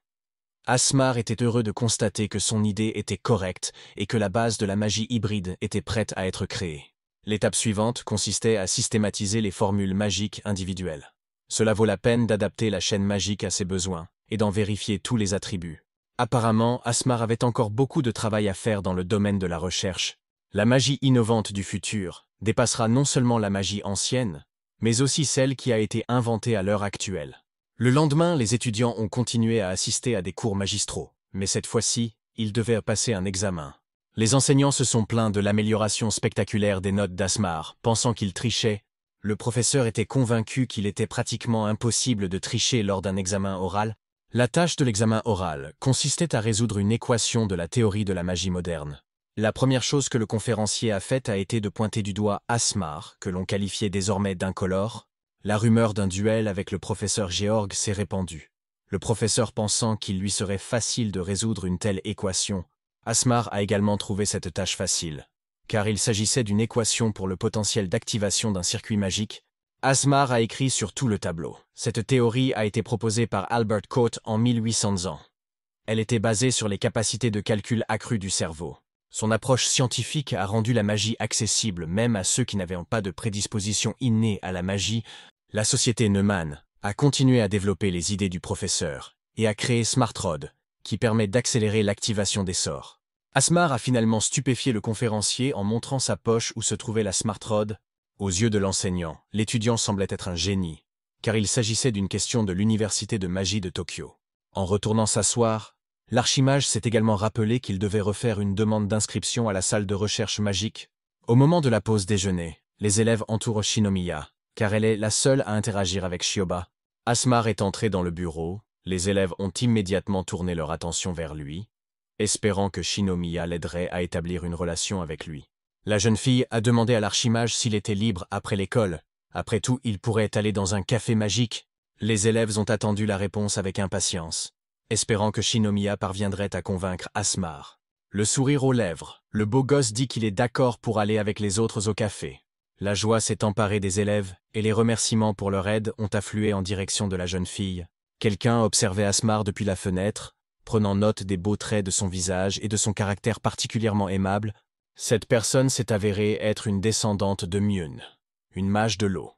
Asmar était heureux de constater que son idée était correcte et que la base de la magie hybride était prête à être créée. L'étape suivante consistait à systématiser les formules magiques individuelles. Cela vaut la peine d'adapter la chaîne magique à ses besoins et d'en vérifier tous les attributs. Apparemment, Asmar avait encore beaucoup de travail à faire dans le domaine de la recherche. La magie innovante du futur dépassera non seulement la magie ancienne, mais aussi celle qui a été inventée à l'heure actuelle. Le lendemain, les étudiants ont continué à assister à des cours magistraux, mais cette fois-ci, ils devaient passer un examen. Les enseignants se sont plaints de l'amélioration spectaculaire des notes d'Asmar, pensant qu'il trichait. Le professeur était convaincu qu'il était pratiquement impossible de tricher lors d'un examen oral. La tâche de l'examen oral consistait à résoudre une équation de la théorie de la magie moderne. La première chose que le conférencier a faite a été de pointer du doigt Asmar, que l'on qualifiait désormais d'incolore. La rumeur d'un duel avec le professeur Georg s'est répandue. Le professeur pensant qu'il lui serait facile de résoudre une telle équation, Asmar a également trouvé cette tâche facile. Car il s'agissait d'une équation pour le potentiel d'activation d'un circuit magique. Asmar a écrit sur tout le tableau. Cette théorie a été proposée par Albert Coate en 1800 ans. Elle était basée sur les capacités de calcul accrues du cerveau. Son approche scientifique a rendu la magie accessible même à ceux qui n'avaient pas de prédisposition innée à la magie. La société Neumann a continué à développer les idées du professeur et a créé SmartRod, qui permet d'accélérer l'activation des sorts. Asmar a finalement stupéfié le conférencier en montrant sa poche où se trouvait la SmartRod. Aux yeux de l'enseignant, l'étudiant semblait être un génie, car il s'agissait d'une question de l'université de magie de Tokyo. En retournant s'asseoir, l'archimage s'est également rappelé qu'il devait refaire une demande d'inscription à la salle de recherche magique. Au moment de la pause déjeuner, les élèves entourent Shinomiya, car elle est la seule à interagir avec Shioba. Asmar est entré dans le bureau, les élèves ont immédiatement tourné leur attention vers lui, espérant que Shinomiya l'aiderait à établir une relation avec lui. La jeune fille a demandé à l'archimage s'il était libre après l'école. Après tout, il pourrait aller dans un café magique. Les élèves ont attendu la réponse avec impatience, espérant que Shinomiya parviendrait à convaincre Asmar. Le sourire aux lèvres, le beau gosse dit qu'il est d'accord pour aller avec les autres au café. La joie s'est emparée des élèves, et les remerciements pour leur aide ont afflué en direction de la jeune fille. Quelqu'un observait Asmar depuis la fenêtre, prenant note des beaux traits de son visage et de son caractère particulièrement aimable. Cette personne s'est avérée être une descendante de Myun, une mage de l'eau,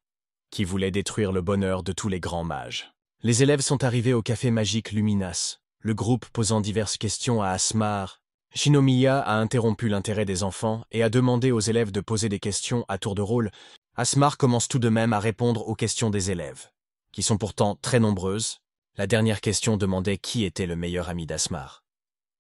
qui voulait détruire le bonheur de tous les grands mages. Les élèves sont arrivés au café magique Luminas, le groupe posant diverses questions à Asmar. Shinomiya a interrompu l'intérêt des enfants et a demandé aux élèves de poser des questions à tour de rôle. Asmar commence tout de même à répondre aux questions des élèves, qui sont pourtant très nombreuses. La dernière question demandait qui était le meilleur ami d'Asmar.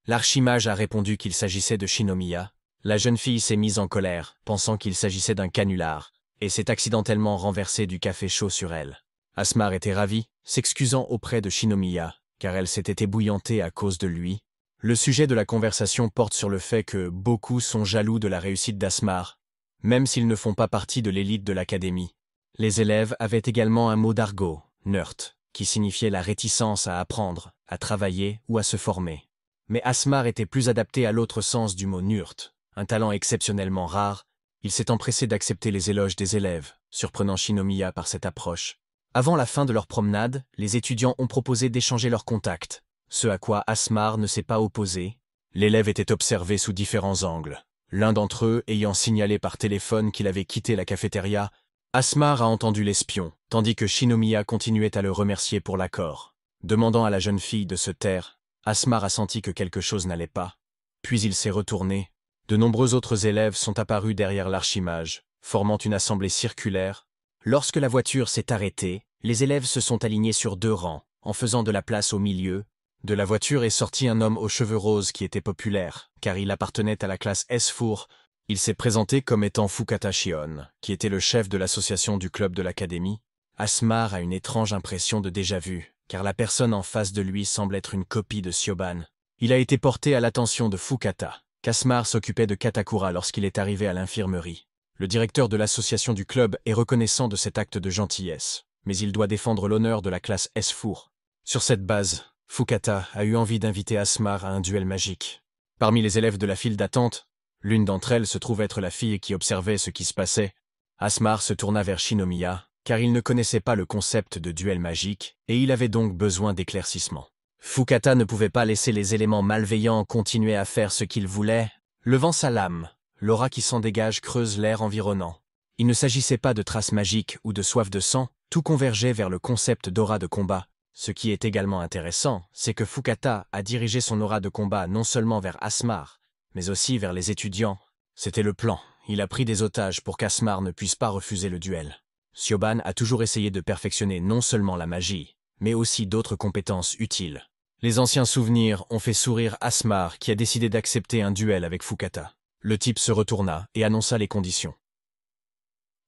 L'archimage a répondu qu'il s'agissait de Shinomiya. La jeune fille s'est mise en colère, pensant qu'il s'agissait d'un canular, et s'est accidentellement renversée du café chaud sur elle. Asmar était ravie, s'excusant auprès de Shinomiya, car elle s'était ébouillantée à cause de lui. Le sujet de la conversation porte sur le fait que beaucoup sont jaloux de la réussite d'Asmar, même s'ils ne font pas partie de l'élite de l'académie. Les élèves avaient également un mot d'argot, nerd, qui signifiait la réticence à apprendre, à travailler ou à se former. Mais Asmar était plus adapté à l'autre sens du mot nurt, un talent exceptionnellement rare. Il s'est empressé d'accepter les éloges des élèves, surprenant Shinomiya par cette approche. Avant la fin de leur promenade, les étudiants ont proposé d'échanger leurs contacts, ce à quoi Asmar ne s'est pas opposé. L'élève était observé sous différents angles, l'un d'entre eux ayant signalé par téléphone qu'il avait quitté la cafétéria. Asmar a entendu l'espion, tandis que Shinomiya continuait à le remercier pour l'accord. Demandant à la jeune fille de se taire, Asmar a senti que quelque chose n'allait pas. Puis il s'est retourné. De nombreux autres élèves sont apparus derrière l'archimage, formant une assemblée circulaire. Lorsque la voiture s'est arrêtée, les élèves se sont alignés sur 2 rangs, en faisant de la place au milieu. De la voiture est sorti un homme aux cheveux roses qui était populaire, car il appartenait à la classe S4. Il s'est présenté comme étant Fukata Shion, qui était le chef de l'association du club de l'académie. Asmar a une étrange impression de déjà-vu, car la personne en face de lui semble être une copie de Sioban. Il a été porté à l'attention de Fukata, qu'Asmar s'occupait de Katakura lorsqu'il est arrivé à l'infirmerie. Le directeur de l'association du club est reconnaissant de cet acte de gentillesse, mais il doit défendre l'honneur de la classe S4. Sur cette base, Fukata a eu envie d'inviter Asmar à un duel magique. Parmi les élèves de la file d'attente, l'une d'entre elles se trouve être la fille qui observait ce qui se passait. Asmar se tourna vers Shinomiya, car il ne connaissait pas le concept de duel magique, et il avait donc besoin d'éclaircissement. Fukata ne pouvait pas laisser les éléments malveillants continuer à faire ce qu'ils voulaient. Levant sa lame, l'aura qui s'en dégage creuse l'air environnant. Il ne s'agissait pas de traces magiques ou de soif de sang, tout convergeait vers le concept d'aura de combat. Ce qui est également intéressant, c'est que Fukata a dirigé son aura de combat non seulement vers Asmar, mais aussi vers les étudiants. C'était le plan, il a pris des otages pour qu'Asmar ne puisse pas refuser le duel. Siobhan a toujours essayé de perfectionner non seulement la magie, mais aussi d'autres compétences utiles. Les anciens souvenirs ont fait sourire Asmar qui a décidé d'accepter un duel avec Fukata. Le type se retourna et annonça les conditions.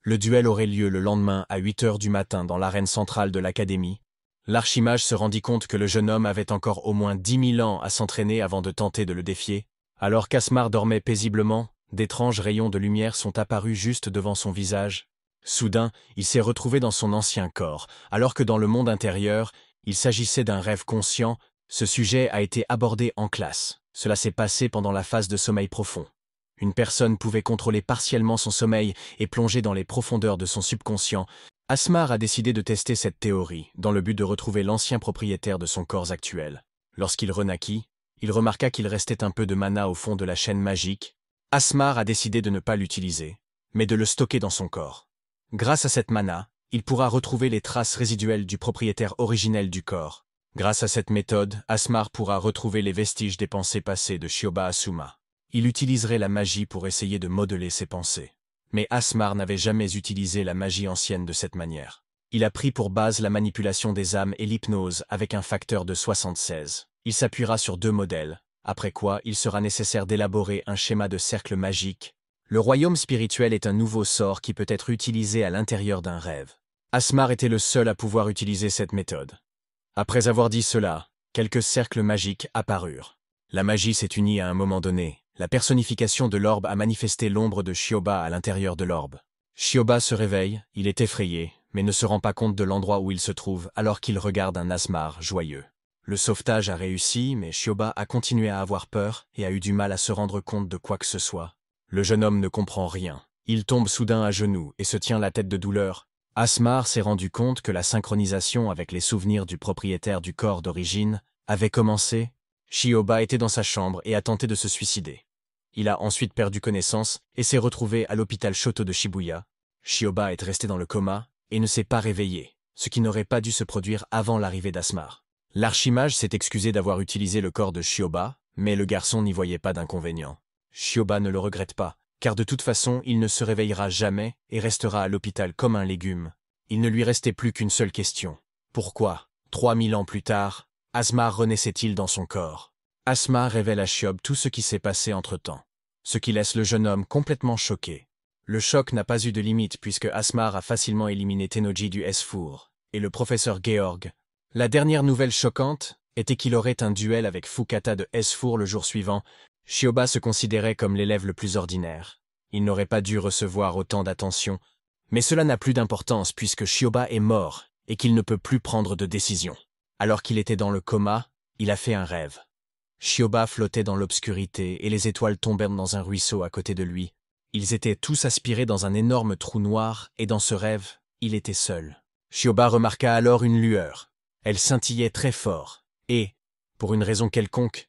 Le duel aurait lieu le lendemain à 8 heures du matin dans l'arène centrale de l'académie. L'archimage se rendit compte que le jeune homme avait encore au moins 10 000 ans à s'entraîner avant de tenter de le défier. Alors qu'Asmar dormait paisiblement, d'étranges rayons de lumière sont apparus juste devant son visage. Soudain, il s'est retrouvé dans son ancien corps, alors que dans le monde intérieur, il s'agissait d'un rêve conscient. Ce sujet a été abordé en classe. Cela s'est passé pendant la phase de sommeil profond. Une personne pouvait contrôler partiellement son sommeil et plonger dans les profondeurs de son subconscient. Asmar a décidé de tester cette théorie, dans le but de retrouver l'ancien propriétaire de son corps actuel. Lorsqu'il renaquit, il remarqua qu'il restait un peu de mana au fond de la chaîne magique. Asmar a décidé de ne pas l'utiliser, mais de le stocker dans son corps. Grâce à cette mana, il pourra retrouver les traces résiduelles du propriétaire originel du corps. Grâce à cette méthode, Asmar pourra retrouver les vestiges des pensées passées de Shioba Asuma. Il utiliserait la magie pour essayer de modeler ses pensées. Mais Asmar n'avait jamais utilisé la magie ancienne de cette manière. Il a pris pour base la manipulation des âmes et l'hypnose avec un facteur de 76. Il s'appuiera sur 2 modèles, après quoi il sera nécessaire d'élaborer un schéma de cercle magique. Le royaume spirituel est un nouveau sort qui peut être utilisé à l'intérieur d'un rêve. Asmar était le seul à pouvoir utiliser cette méthode. Après avoir dit cela, quelques cercles magiques apparurent. La magie s'est unie à un moment donné. La personnification de l'orbe a manifesté l'ombre de Shioba à l'intérieur de l'orbe. Shioba se réveille, il est effrayé, mais ne se rend pas compte de l'endroit où il se trouve alors qu'il regarde un Asmar joyeux. Le sauvetage a réussi, mais Shioba a continué à avoir peur et a eu du mal à se rendre compte de quoi que ce soit. Le jeune homme ne comprend rien. Il tombe soudain à genoux et se tient la tête de douleur. Asmar s'est rendu compte que la synchronisation avec les souvenirs du propriétaire du corps d'origine avait commencé. Shioba était dans sa chambre et a tenté de se suicider. Il a ensuite perdu connaissance et s'est retrouvé à l'hôpital Shoto de Shibuya. Shioba est resté dans le coma et ne s'est pas réveillé, ce qui n'aurait pas dû se produire avant l'arrivée d'Asmar. L'archimage s'est excusé d'avoir utilisé le corps de Shioba, mais le garçon n'y voyait pas d'inconvénient. Shioba ne le regrette pas, car de toute façon il ne se réveillera jamais et restera à l'hôpital comme un légume. Il ne lui restait plus qu'une seule question. Pourquoi, 3000 ans plus tard, Asmar renaissait-il dans son corps? Asmar révèle à Shiob tout ce qui s'est passé entre-temps, ce qui laisse le jeune homme complètement choqué. Le choc n'a pas eu de limite puisque Asmar a facilement éliminé Tennoji du S-Four et le professeur Georg. La dernière nouvelle choquante était qu'il aurait un duel avec Fukata de S-Four le jour suivant. Shioba se considérait comme l'élève le plus ordinaire. Il n'aurait pas dû recevoir autant d'attention, mais cela n'a plus d'importance puisque Shioba est mort et qu'il ne peut plus prendre de décision. Alors qu'il était dans le coma, il a fait un rêve. Shioba flottait dans l'obscurité et les étoiles tombèrent dans un ruisseau à côté de lui. Ils étaient tous aspirés dans un énorme trou noir et dans ce rêve, il était seul. Shioba remarqua alors une lueur. Elle scintillait très fort et, pour une raison quelconque,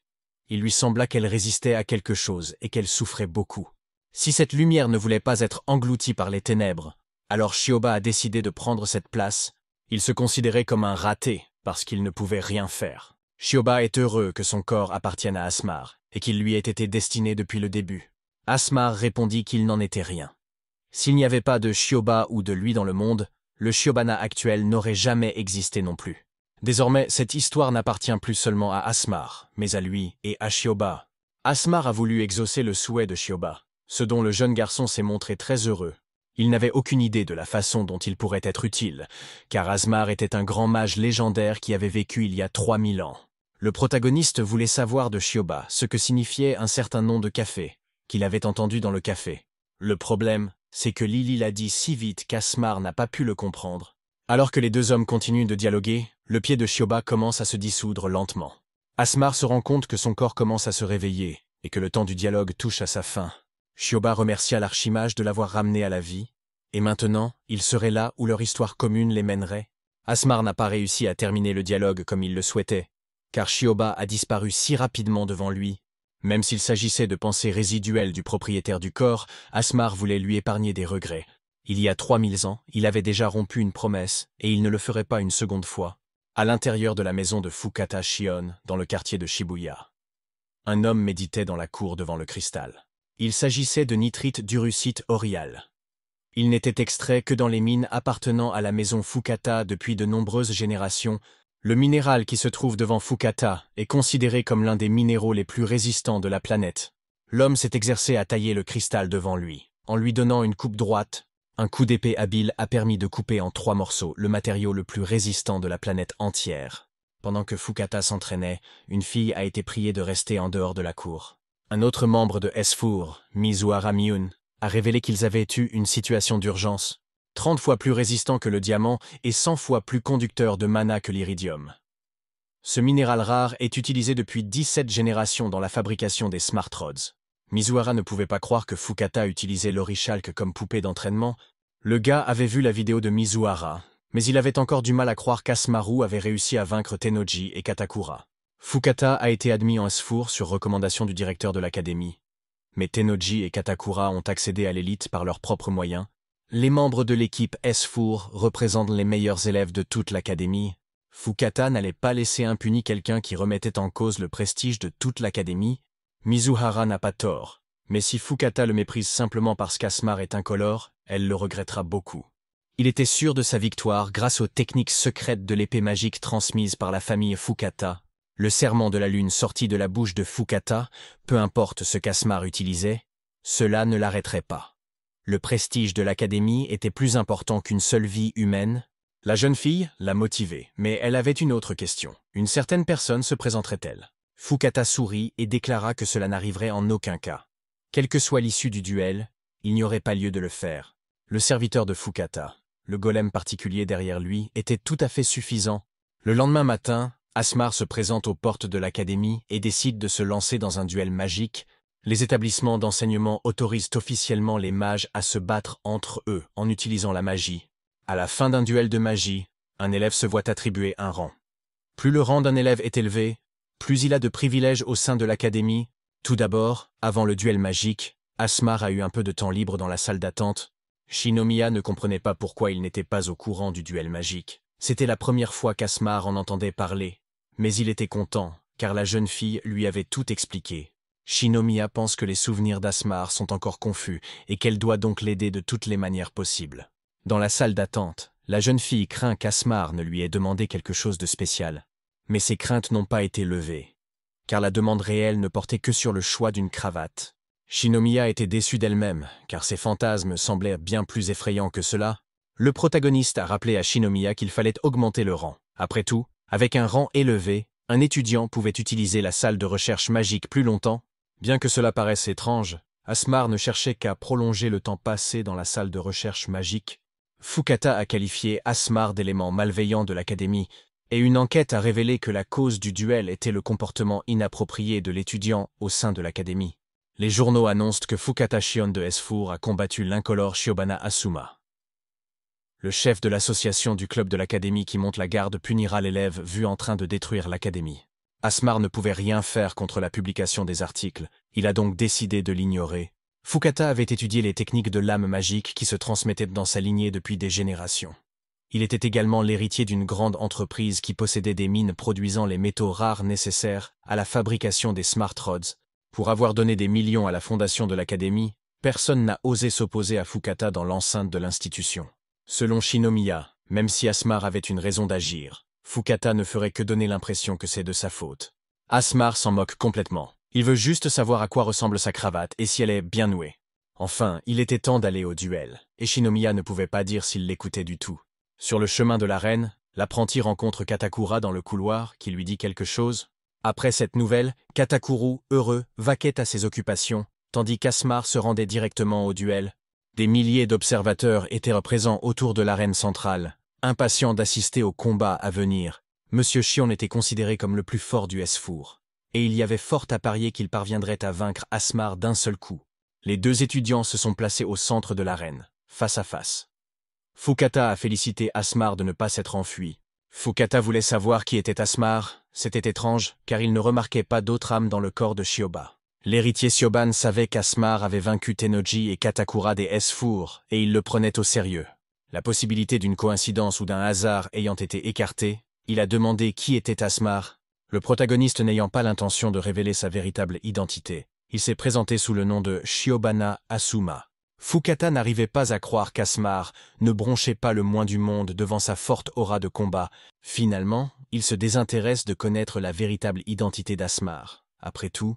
il lui sembla qu'elle résistait à quelque chose et qu'elle souffrait beaucoup. Si cette lumière ne voulait pas être engloutie par les ténèbres, alors Shioba a décidé de prendre cette place. Il se considérait comme un raté parce qu'il ne pouvait rien faire. Shioba est heureux que son corps appartienne à Asmar et qu'il lui ait été destiné depuis le début. Asmar répondit qu'il n'en était rien. S'il n'y avait pas de Shioba ou de lui dans le monde, le Shiobana actuel n'aurait jamais existé non plus. Désormais, cette histoire n'appartient plus seulement à Asmar, mais à lui et à Shioba. Asmar a voulu exaucer le souhait de Shioba, ce dont le jeune garçon s'est montré très heureux. Il n'avait aucune idée de la façon dont il pourrait être utile, car Asmar était un grand mage légendaire qui avait vécu il y a 3000 ans. Le protagoniste voulait savoir de Shioba ce que signifiait un certain nom de café, qu'il avait entendu dans le café. Le problème, c'est que Lily l'a dit si vite qu'Asmar n'a pas pu le comprendre. Alors que les deux hommes continuent de dialoguer, le pied de Shioba commence à se dissoudre lentement. Asmar se rend compte que son corps commence à se réveiller. et que le temps du dialogue touche à sa fin. Chiyoba remercia l'archimage de l'avoir ramené à la vie, et maintenant, il serait là où leur histoire commune les mènerait. Asmar n'a pas réussi à terminer le dialogue comme il le souhaitait, car Chiyoba a disparu si rapidement devant lui. Même s'il s'agissait de pensées résiduelles du propriétaire du corps, Asmar voulait lui épargner des regrets. Il y a 3000 ans, il avait déjà rompu une promesse, et il ne le ferait pas une seconde fois. À l'intérieur de la maison de Fukata Shion, dans le quartier de Shibuya. Un homme méditait dans la cour devant le cristal. Il s'agissait de nitrite d'urucite auréal. Il n'était extrait que dans les mines appartenant à la maison Fukata depuis de nombreuses générations. Le minéral qui se trouve devant Fukata est considéré comme l'un des minéraux les plus résistants de la planète. L'homme s'est exercé à tailler le cristal devant lui, en lui donnant une coupe droite. Un coup d'épée habile a permis de couper en 3 morceaux le matériau le plus résistant de la planète entière. Pendant que Fukata s'entraînait, une fille a été priée de rester en dehors de la cour. Un autre membre de S4, Mizuhara Myun, a révélé qu'ils avaient eu une situation d'urgence, 30 fois plus résistant que le diamant et 100 fois plus conducteur de mana que l'iridium. Ce minéral rare est utilisé depuis 17 générations dans la fabrication des Smart Rods. Mizuhara ne pouvait pas croire que Fukata utilisait l'orichalque comme poupée d'entraînement. Le gars avait vu la vidéo de Mizuhara, mais il avait encore du mal à croire qu'Asmaru avait réussi à vaincre Tennoji et Katakura. Fukata a été admis en S4 sur recommandation du directeur de l'académie. Mais Tennoji et Katakura ont accédé à l'élite par leurs propres moyens. Les membres de l'équipe S4 représentent les meilleurs élèves de toute l'académie. Fukata n'allait pas laisser impuni quelqu'un qui remettait en cause le prestige de toute l'académie. Mizuhara n'a pas tort, mais si Fukata le méprise simplement parce qu'Asmar est incolore, elle le regrettera beaucoup. Il était sûr de sa victoire grâce aux techniques secrètes de l'épée magique transmise par la famille Fukata. Le serment de la lune sorti de la bouche de Fukata, peu importe ce qu'Asmar utilisait, cela ne l'arrêterait pas. Le prestige de l'académie était plus important qu'une seule vie humaine. La jeune fille l'a motivée, mais elle avait une autre question. Une certaine personne se présenterait-elle? Fukata sourit et déclara que cela n'arriverait en aucun cas. Quelle que soit l'issue du duel, il n'y aurait pas lieu de le faire. Le serviteur de Fukata, le golem particulier derrière lui, était tout à fait suffisant. Le lendemain matin, Asmar se présente aux portes de l'académie et décide de se lancer dans un duel magique. Les établissements d'enseignement autorisent officiellement les mages à se battre entre eux en utilisant la magie. À la fin d'un duel de magie, un élève se voit attribuer un rang. Plus le rang d'un élève est élevé, plus il a de privilèges au sein de l'académie. Tout d'abord, avant le duel magique, Asmar a eu un peu de temps libre dans la salle d'attente. Shinomiya ne comprenait pas pourquoi il n'était pas au courant du duel magique. C'était la première fois qu'Asmar en entendait parler. Mais il était content, car la jeune fille lui avait tout expliqué. Shinomiya pense que les souvenirs d'Asmar sont encore confus et qu'elle doit donc l'aider de toutes les manières possibles. Dans la salle d'attente, la jeune fille craint qu'Asmar ne lui ait demandé quelque chose de spécial. Mais ses craintes n'ont pas été levées, car la demande réelle ne portait que sur le choix d'une cravate. Shinomiya était déçue d'elle-même, car ses fantasmes semblaient bien plus effrayants que cela. Le protagoniste a rappelé à Shinomiya qu'il fallait augmenter le rang. Après tout, avec un rang élevé, un étudiant pouvait utiliser la salle de recherche magique plus longtemps. Bien que cela paraisse étrange, Asmar ne cherchait qu'à prolonger le temps passé dans la salle de recherche magique. Fukata a qualifié Asmar d'élément malveillant de l'académie, et une enquête a révélé que la cause du duel était le comportement inapproprié de l'étudiant au sein de l'académie. Les journaux annoncent que Fukata Shion de S4 a combattu l'incolore Shiobana Asuma. Le chef de l'association du club de l'académie qui monte la garde punira l'élève vu en train de détruire l'académie. Asmar ne pouvait rien faire contre la publication des articles, il a donc décidé de l'ignorer. Fukata avait étudié les techniques de l'âme magique qui se transmettaient dans sa lignée depuis des générations. Il était également l'héritier d'une grande entreprise qui possédait des mines produisant les métaux rares nécessaires à la fabrication des Smart Rods. Pour avoir donné des millions à la fondation de l'académie, personne n'a osé s'opposer à Fukata dans l'enceinte de l'institution. Selon Shinomiya, même si Asmar avait une raison d'agir, Fukata ne ferait que donner l'impression que c'est de sa faute. Asmar s'en moque complètement. Il veut juste savoir à quoi ressemble sa cravate et si elle est bien nouée. Enfin, il était temps d'aller au duel, et Shinomiya ne pouvait pas dire s'il l'écoutait du tout. Sur le chemin de l'arène, l'apprenti rencontre Katakura dans le couloir, qui lui dit quelque chose. Après cette nouvelle, Katakuru, heureux, vaquait à ses occupations, tandis qu'Asmar se rendait directement au duel. Des milliers d'observateurs étaient présents autour de l'arène centrale, impatients d'assister au combat à venir. Monsieur Shion était considéré comme le plus fort du S4. et il y avait fort à parier qu'il parviendrait à vaincre Asmar d'un seul coup. Les deux étudiants se sont placés au centre de l'arène, face à face. Fukata a félicité Asmar de ne pas s'être enfui. Fukata voulait savoir qui était Asmar, c'était étrange, car il ne remarquait pas d'autre âme dans le corps de Shioba. L'héritier Sioban savait qu'Asmar avait vaincu Tennoji et Katakura des S-Four, et il le prenait au sérieux. La possibilité d'une coïncidence ou d'un hasard ayant été écartée, il a demandé qui était Asmar. Le protagoniste n'ayant pas l'intention de révéler sa véritable identité, il s'est présenté sous le nom de Shiobana Asuma. Fukata n'arrivait pas à croire qu'Asmar ne bronchait pas le moins du monde devant sa forte aura de combat. Finalement, il se désintéresse de connaître la véritable identité d'Asmar. Après tout,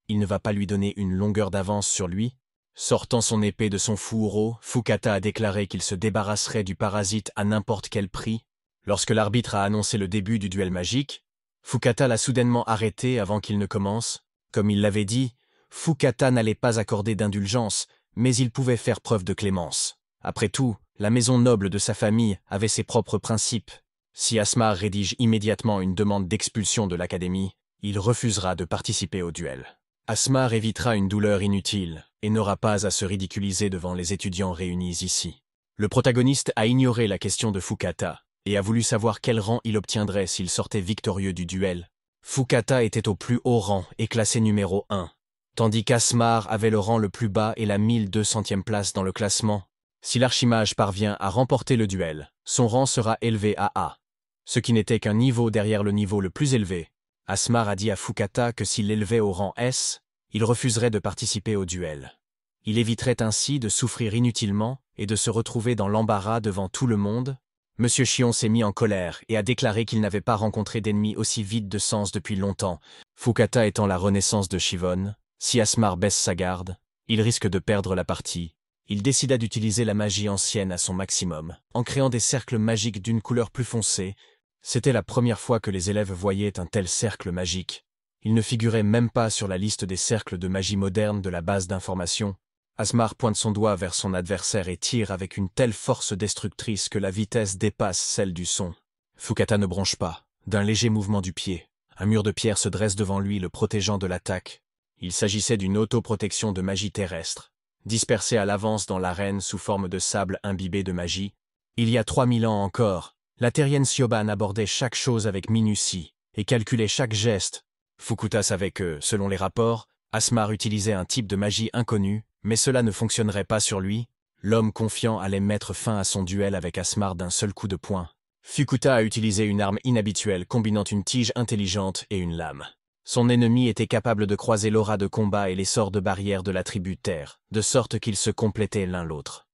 il ne va pas lui donner une longueur d'avance sur lui. Sortant son épée de son fourreau, Fukata a déclaré qu'il se débarrasserait du parasite à n'importe quel prix. Lorsque l'arbitre a annoncé le début du duel magique, Fukata l'a soudainement arrêté avant qu'il ne commence. Comme il l'avait dit, Fukata n'allait pas accorder d'indulgence, mais il pouvait faire preuve de clémence. Après tout, la maison noble de sa famille avait ses propres principes. Si Asmar rédige immédiatement une demande d'expulsion de l'académie, il refusera de participer au duel. Asmar évitera une douleur inutile et n'aura pas à se ridiculiser devant les étudiants réunis ici. Le protagoniste a ignoré la question de Fukata et a voulu savoir quel rang il obtiendrait s'il sortait victorieux du duel. Fukata était au plus haut rang et classé numéro 1. Tandis qu'Asmar avait le rang le plus bas et la 1200e place dans le classement. Si l'archimage parvient à remporter le duel, son rang sera élevé à A, ce qui n'était qu'un niveau derrière le niveau le plus élevé. Asmar a dit à Fukata que s'il l'élevait au rang S, il refuserait de participer au duel. Il éviterait ainsi de souffrir inutilement et de se retrouver dans l'embarras devant tout le monde. Monsieur Chion s'est mis en colère et a déclaré qu'il n'avait pas rencontré d'ennemi aussi vide de sens depuis longtemps. Fukata étant la renaissance de Shivon, si Asmar baisse sa garde, il risque de perdre la partie. Il décida d'utiliser la magie ancienne à son maximum, en créant des cercles magiques d'une couleur plus foncée. C'était la première fois que les élèves voyaient un tel cercle magique. Il ne figurait même pas sur la liste des cercles de magie moderne de la base d'information. Asmar pointe son doigt vers son adversaire et tire avec une telle force destructrice que la vitesse dépasse celle du son. Fukata ne bronche pas. D'un léger mouvement du pied, un mur de pierre se dresse devant lui, le protégeant de l'attaque. Il s'agissait d'une autoprotection de magie terrestre, dispersée à l'avance dans l'arène sous forme de sable imbibé de magie. Il y a 3000 ans encore, la terrienne Sioban abordait chaque chose avec minutie et calculait chaque geste. Fukata savait que, selon les rapports, Asmar utilisait un type de magie inconnu, mais cela ne fonctionnerait pas sur lui. L'homme confiant allait mettre fin à son duel avec Asmar d'un seul coup de poing. Fukata a utilisé une arme inhabituelle combinant une tige intelligente et une lame. Son ennemi était capable de croiser l'aura de combat et les sorts de barrière de la tribu Terre, de sorte qu'ils se complétaient l'un l'autre.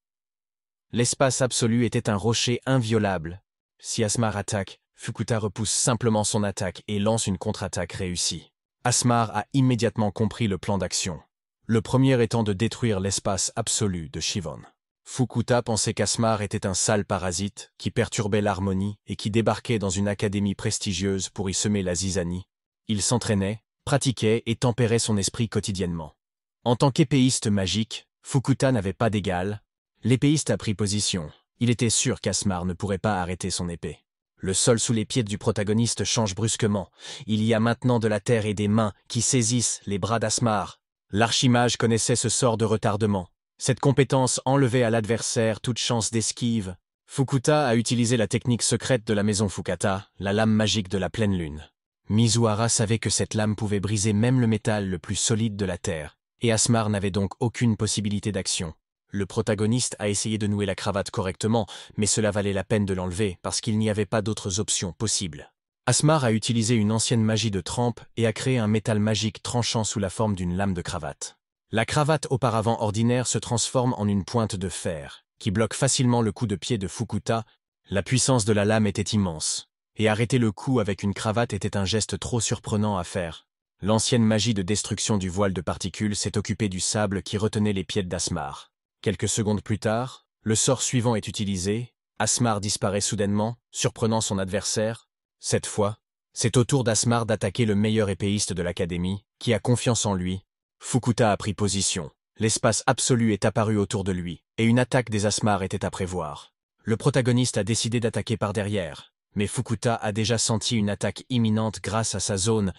L'espace absolu était un rocher inviolable. Si Asmar attaque, Fukata repousse simplement son attaque et lance une contre-attaque réussie. Asmar a immédiatement compris le plan d'action. Le premier étant de détruire l'espace absolu de Shivon. Fukata pensait qu'Asmar était un sale parasite qui perturbait l'harmonie et qui débarquait dans une académie prestigieuse pour y semer la zizanie. Il s'entraînait, pratiquait et tempérait son esprit quotidiennement. En tant qu'épéiste magique, Fukata n'avait pas d'égal. L'épéiste a pris position. Il était sûr qu'Asmar ne pourrait pas arrêter son épée. Le sol sous les pieds du protagoniste change brusquement. Il y a maintenant de la terre et des mains qui saisissent les bras d'Asmar. L'archimage connaissait ce sort de retardement. Cette compétence enlevait à l'adversaire toute chance d'esquive. Fukata a utilisé la technique secrète de la maison Fukata, la lame magique de la pleine lune. Mizuhara savait que cette lame pouvait briser même le métal le plus solide de la Terre, et Asmar n'avait donc aucune possibilité d'action. Le protagoniste a essayé de nouer la cravate correctement, mais cela valait la peine de l'enlever parce qu'il n'y avait pas d'autres options possibles. Asmar a utilisé une ancienne magie de trempe et a créé un métal magique tranchant sous la forme d'une lame de cravate. La cravate auparavant ordinaire se transforme en une pointe de fer, qui bloque facilement le coup de pied de Fukata. La puissance de la lame était immense. Et arrêter le coup avec une cravate était un geste trop surprenant à faire. L'ancienne magie de destruction du voile de particules s'est occupée du sable qui retenait les pieds d'Asmar. Quelques secondes plus tard, le sort suivant est utilisé. Asmar disparaît soudainement, surprenant son adversaire. Cette fois, c'est au tour d'Asmar d'attaquer le meilleur épéiste de l'académie, qui a confiance en lui. Fukata a pris position. L'espace absolu est apparu autour de lui, et une attaque des Asmar était à prévoir. Le protagoniste a décidé d'attaquer par derrière. Mais Fukata a déjà senti une attaque imminente grâce à sa zone.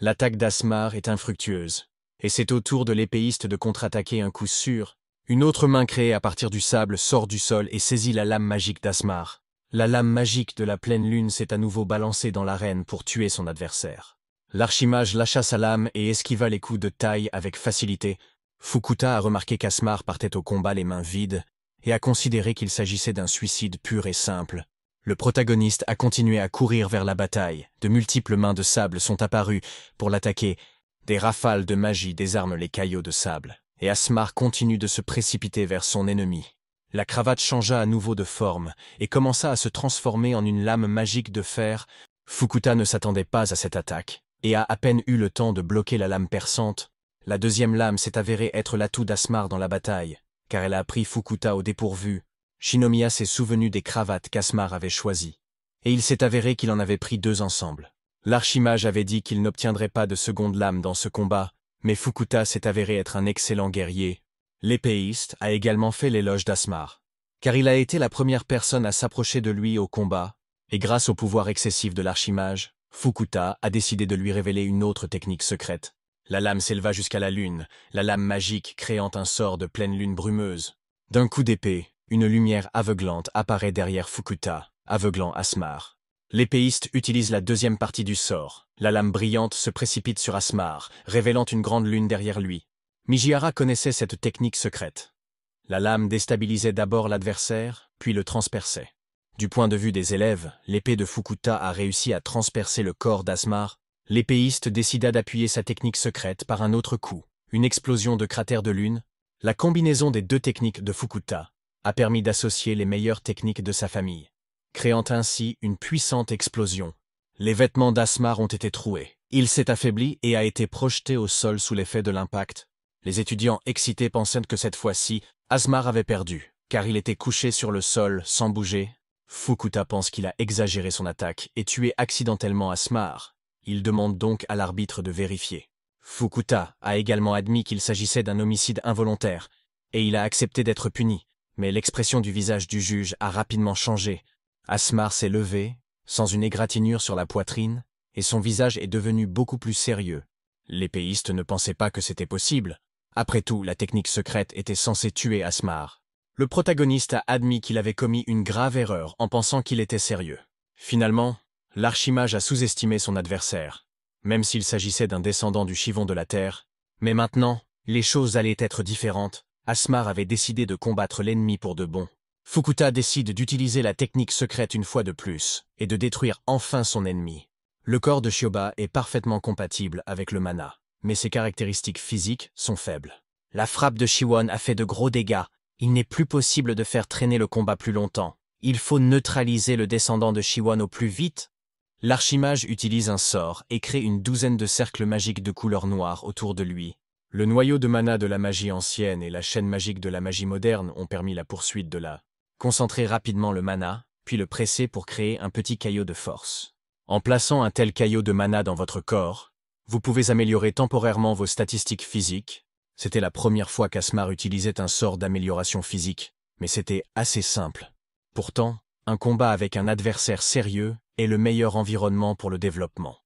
L'attaque d'Asmar est infructueuse, et c'est au tour de l'épéiste de contre-attaquer un coup sûr. Une autre main créée à partir du sable sort du sol et saisit la lame magique d'Asmar. La lame magique de la pleine lune s'est à nouveau balancée dans l'arène pour tuer son adversaire. L'archimage lâcha sa lame et esquiva les coups de taille avec facilité. Fukuta a remarqué qu'Asmar partait au combat les mains vides et a considéré qu'il s'agissait d'un suicide pur et simple. Le protagoniste a continué à courir vers la bataille. De multiples mains de sable sont apparues pour l'attaquer. Des rafales de magie désarment les caillots de sable, et Asmar continue de se précipiter vers son ennemi. La cravate changea à nouveau de forme et commença à se transformer en une lame magique de fer. Fukuta ne s'attendait pas à cette attaque, et a à peine eu le temps de bloquer la lame perçante. La deuxième lame s'est avérée être l'atout d'Asmar dans la bataille, car elle a pris Fukuta au dépourvu. Shinomiya s'est souvenu des cravates qu'Asmar avait choisies, et il s'est avéré qu'il en avait pris 2 ensemble. L'archimage avait dit qu'il n'obtiendrait pas de seconde lame dans ce combat, mais Fukuta s'est avéré être un excellent guerrier. L'épéiste a également fait l'éloge d'Asmar, car il a été la première personne à s'approcher de lui au combat, et grâce au pouvoir excessif de l'archimage, Fukuta a décidé de lui révéler une autre technique secrète. La lame s'éleva jusqu'à la lune, la lame magique créant un sort de pleine lune brumeuse. D'un coup d'épée, une lumière aveuglante apparaît derrière Fukuta, aveuglant Asmar. L'épéiste utilise la deuxième partie du sort. La lame brillante se précipite sur Asmar, révélant une grande lune derrière lui. Mijihara connaissait cette technique secrète. La lame déstabilisait d'abord l'adversaire, puis le transperçait. Du point de vue des élèves, l'épée de Fukuta a réussi à transpercer le corps d'Asmar. L'épéiste décida d'appuyer sa technique secrète par un autre coup, une explosion de cratère de lune. La combinaison des 2 techniques de Fukuta a permis d'associer les meilleures techniques de sa famille, créant ainsi une puissante explosion. Les vêtements d'Asmar ont été troués. Il s'est affaibli et a été projeté au sol sous l'effet de l'impact. Les étudiants excités pensaient que cette fois-ci, Asmar avait perdu, car il était couché sur le sol sans bouger. Fukuta pense qu'il a exagéré son attaque et tué accidentellement Asmar. Il demande donc à l'arbitre de vérifier. Fukuta a également admis qu'il s'agissait d'un homicide involontaire, et il a accepté d'être puni. Mais l'expression du visage du juge a rapidement changé. Asmar s'est levé, sans une égratignure sur la poitrine, et son visage est devenu beaucoup plus sérieux. L'épéiste ne pensait pas que c'était possible. Après tout, la technique secrète était censée tuer Asmar. Le protagoniste a admis qu'il avait commis une grave erreur en pensant qu'il était sérieux. Finalement, l'archimage a sous-estimé son adversaire, même s'il s'agissait d'un descendant du Chivon de la Terre. Mais maintenant, les choses allaient être différentes. Asmar avait décidé de combattre l'ennemi pour de bon. Fukuta décide d'utiliser la technique secrète une fois de plus, et de détruire enfin son ennemi. Le corps de Shioba est parfaitement compatible avec le mana, mais ses caractéristiques physiques sont faibles. La frappe de Shiwon a fait de gros dégâts. Il n'est plus possible de faire traîner le combat plus longtemps. Il faut neutraliser le descendant de Shiwon au plus vite. L'archimage utilise un sort et crée une 12aine de cercles magiques de couleur noire autour de lui. Le noyau de mana de la magie ancienne et la chaîne magique de la magie moderne ont permis la poursuite de la. Concentrer rapidement le mana, puis le presser pour créer un petit caillot de force. En plaçant un tel caillot de mana dans votre corps, vous pouvez améliorer temporairement vos statistiques physiques. C'était la première fois qu'Asmar utilisait un sort d'amélioration physique, mais c'était assez simple. Pourtant, un combat avec un adversaire sérieux est le meilleur environnement pour le développement.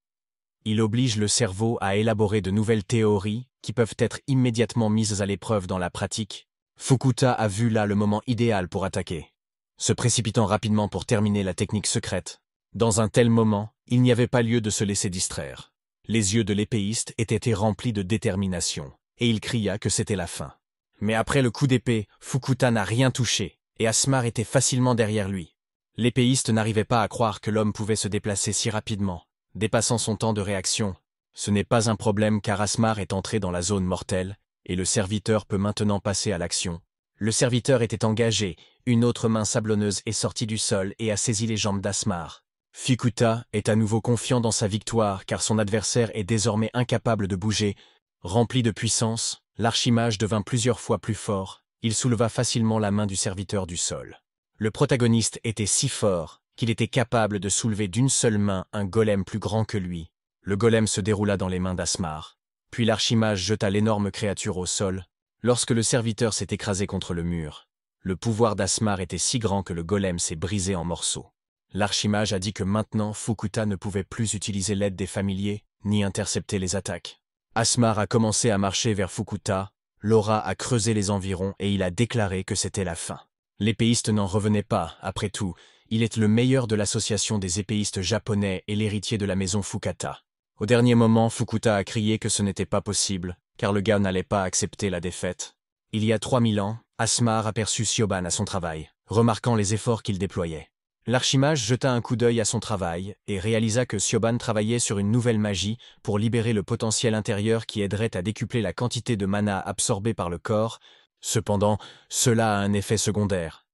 Il oblige le cerveau à élaborer de nouvelles théories qui peuvent être immédiatement mises à l'épreuve dans la pratique. Fukuta a vu là le moment idéal pour attaquer, se précipitant rapidement pour terminer la technique secrète. Dans un tel moment, il n'y avait pas lieu de se laisser distraire. Les yeux de l'épéiste étaient remplis de détermination, et il cria que c'était la fin. Mais après le coup d'épée, Fukuta n'a rien touché, et Asmar était facilement derrière lui. L'épéiste n'arrivait pas à croire que l'homme pouvait se déplacer si rapidement, dépassant son temps de réaction. Ce n'est pas un problème car Asmar est entré dans la zone mortelle, et le serviteur peut maintenant passer à l'action. Le serviteur était engagé, une autre main sablonneuse est sortie du sol et a saisi les jambes d'Asmar. Fukuta est à nouveau confiant dans sa victoire car son adversaire est désormais incapable de bouger. Rempli de puissance, l'archimage devint plusieurs fois plus fort. Il souleva facilement la main du serviteur du sol. Le protagoniste était si fort qu'il était capable de soulever d'une seule main un golem plus grand que lui. Le golem se déroula dans les mains d'Asmar. Puis l'archimage jeta l'énorme créature au sol. Lorsque le serviteur s'est écrasé contre le mur, le pouvoir d'Asmar était si grand que le golem s'est brisé en morceaux. L'archimage a dit que maintenant Fukuta ne pouvait plus utiliser l'aide des familiers. ni intercepter les attaques. Asmar a commencé à marcher vers Fukuta, l'aura a creusé les environs et il a déclaré que c'était la fin. L'épéiste n'en revenait pas, après tout, il est le meilleur de l'association des épéistes japonais et l'héritier de la maison Fukata. Au dernier moment, Fukuta a crié que ce n'était pas possible, car le gars n'allait pas accepter la défaite. Il y a 3000 ans, Asmar aperçut Sioban à son travail, remarquant les efforts qu'il déployait. L'archimage jeta un coup d'œil à son travail et réalisa que Sioban travaillait sur une nouvelle magie pour libérer le potentiel intérieur qui aiderait à décupler la quantité de mana absorbée par le corps. Cependant, cela a un effet secondaire.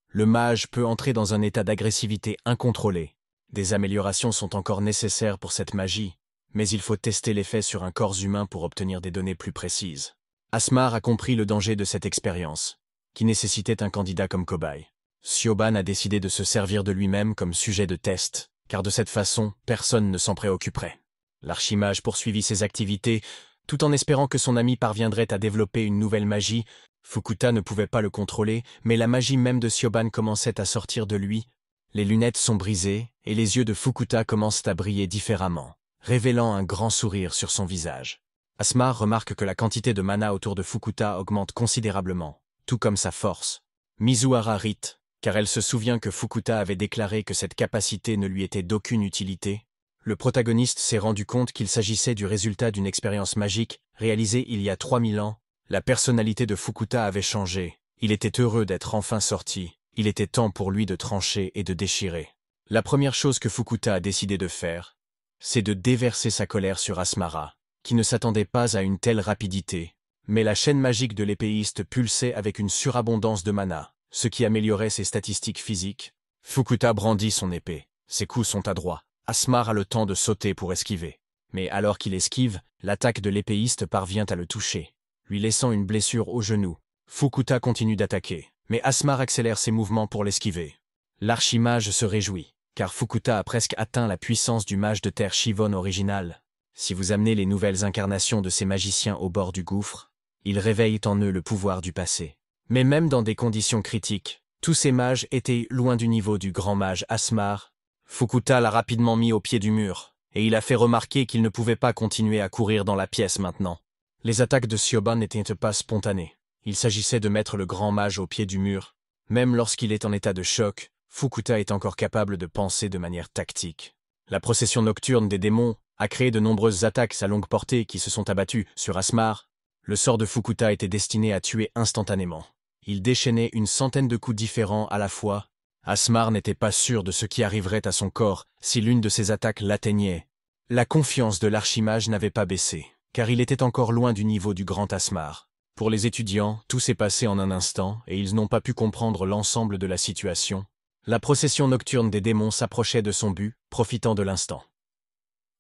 Le mage peut entrer dans un état d'agressivité incontrôlée. Des améliorations sont encore nécessaires pour cette magie, mais il faut tester l'effet sur un corps humain pour obtenir des données plus précises. Asmar a compris le danger de cette expérience, qui nécessitait un candidat comme cobaye. Sioban a décidé de se servir de lui-même comme sujet de test, car de cette façon, personne ne s'en préoccuperait. L'archimage poursuivit ses activités, tout en espérant que son ami parviendrait à développer une nouvelle magie. Fukuta ne pouvait pas le contrôler, mais la magie même de Sioban commençait à sortir de lui. Les lunettes sont brisées, et les yeux de Fukuta commencent à briller différemment, révélant un grand sourire sur son visage. Asmar remarque que la quantité de mana autour de Fukuta augmente considérablement, tout comme sa force. Mizuhara rit, car elle se souvient que Fukuta avait déclaré que cette capacité ne lui était d'aucune utilité. Le protagoniste s'est rendu compte qu'il s'agissait du résultat d'une expérience magique réalisée il y a 3000 ans. La personnalité de Fukuta avait changé. Il était heureux d'être enfin sorti. Il était temps pour lui de trancher et de déchirer. La première chose que Fukuta a décidé de faire, c'est de déverser sa colère sur Asmara, qui ne s'attendait pas à une telle rapidité. Mais la chaîne magique de l'épéiste pulsait avec une surabondance de mana, ce qui améliorait ses statistiques physiques. Fukuta brandit son épée. Ses coups sont adroits. Asmar a le temps de sauter pour esquiver. Mais alors qu'il esquive, l'attaque de l'épéiste parvient à le toucher, lui laissant une blessure au genou. Fukuta continue d'attaquer, mais Asmar accélère ses mouvements pour l'esquiver. L'archimage se réjouit, car Fukuta a presque atteint la puissance du mage de terre Shivon original. Si vous amenez les nouvelles incarnations de ces magiciens au bord du gouffre, ils réveillent en eux le pouvoir du passé. Mais même dans des conditions critiques, tous ces mages étaient loin du niveau du grand mage Asmar. Fukuta l'a rapidement mis au pied du mur, et il a fait remarquer qu'il ne pouvait pas continuer à courir dans la pièce maintenant. Les attaques de Sioban n'étaient pas spontanées. Il s'agissait de mettre le grand mage au pied du mur. Même lorsqu'il est en état de choc, Fukuta est encore capable de penser de manière tactique. La procession nocturne des démons a créé de nombreuses attaques à longue portée qui se sont abattues sur Asmar. Le sort de Fukuta était destiné à tuer instantanément. Il déchaînait une centaine de coups différents à la fois. Asmar n'était pas sûr de ce qui arriverait à son corps si l'une de ses attaques l'atteignait. La confiance de l'archimage n'avait pas baissé, car il était encore loin du niveau du grand Asmar. Pour les étudiants, tout s'est passé en un instant et ils n'ont pas pu comprendre l'ensemble de la situation. La procession nocturne des démons s'approchait de son but, profitant de l'instant.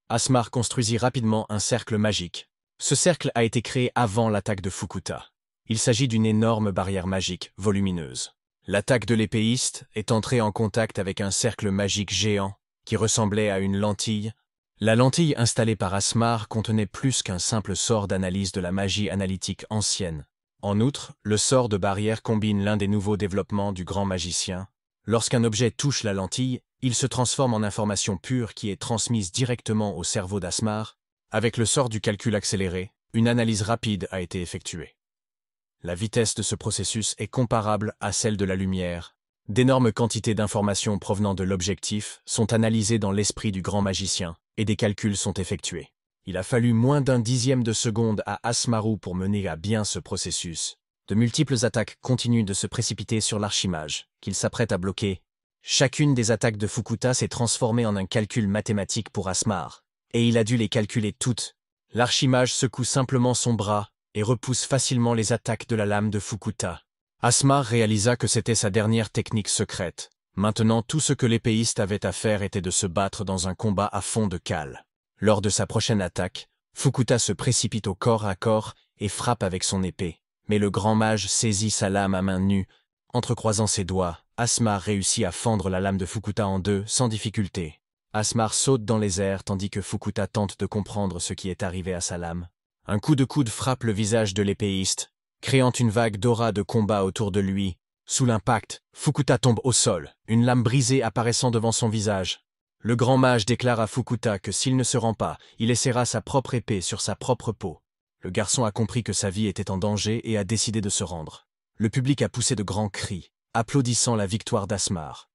Asmar construisit rapidement un cercle magique. Ce cercle a été créé avant l'attaque de Fukuta. Il s'agit d'une énorme barrière magique, volumineuse. L'attaque de l'épéiste est entrée en contact avec un cercle magique géant qui ressemblait à une lentille. La lentille installée par Asmar contenait plus qu'un simple sort d'analyse de la magie analytique ancienne. En outre, le sort de barrière combine l'un des nouveaux développements du grand magicien. Lorsqu'un objet touche la lentille, il se transforme en information pure qui est transmise directement au cerveau d'Asmar. Avec le sort du calcul accéléré, une analyse rapide a été effectuée. La vitesse de ce processus est comparable à celle de la lumière. D'énormes quantités d'informations provenant de l'objectif sont analysées dans l'esprit du grand magicien, et des calculs sont effectués. Il a fallu moins d'un dixième de seconde à Asmaru pour mener à bien ce processus. De multiples attaques continuent de se précipiter sur l'archimage, qu'il s'apprête à bloquer. Chacune des attaques de Fukuta s'est transformée en un calcul mathématique pour Asmar, et il a dû les calculer toutes. L'archimage secoue simplement son bras, et repousse facilement les attaques de la lame de Fukuta. Asmar réalisa que c'était sa dernière technique secrète. Maintenant, tout ce que l'épéiste avait à faire était de se battre dans un combat à fond de cale. Lors de sa prochaine attaque, Fukuta se précipite au corps à corps et frappe avec son épée. Mais le grand mage saisit sa lame à main nue. Entrecroisant ses doigts, Asmar réussit à fendre la lame de Fukuta en deux sans difficulté. Asmar saute dans les airs tandis que Fukuta tente de comprendre ce qui est arrivé à sa lame. Un coup de coude frappe le visage de l'épéiste, créant une vague d'aura de combat autour de lui. Sous l'impact, Fukuta tombe au sol, une lame brisée apparaissant devant son visage. Le grand mage déclare à Fukuta que s'il ne se rend pas, il essaiera sa propre épée sur sa propre peau. Le garçon a compris que sa vie était en danger et a décidé de se rendre. Le public a poussé de grands cris, applaudissant la victoire d'Asmar.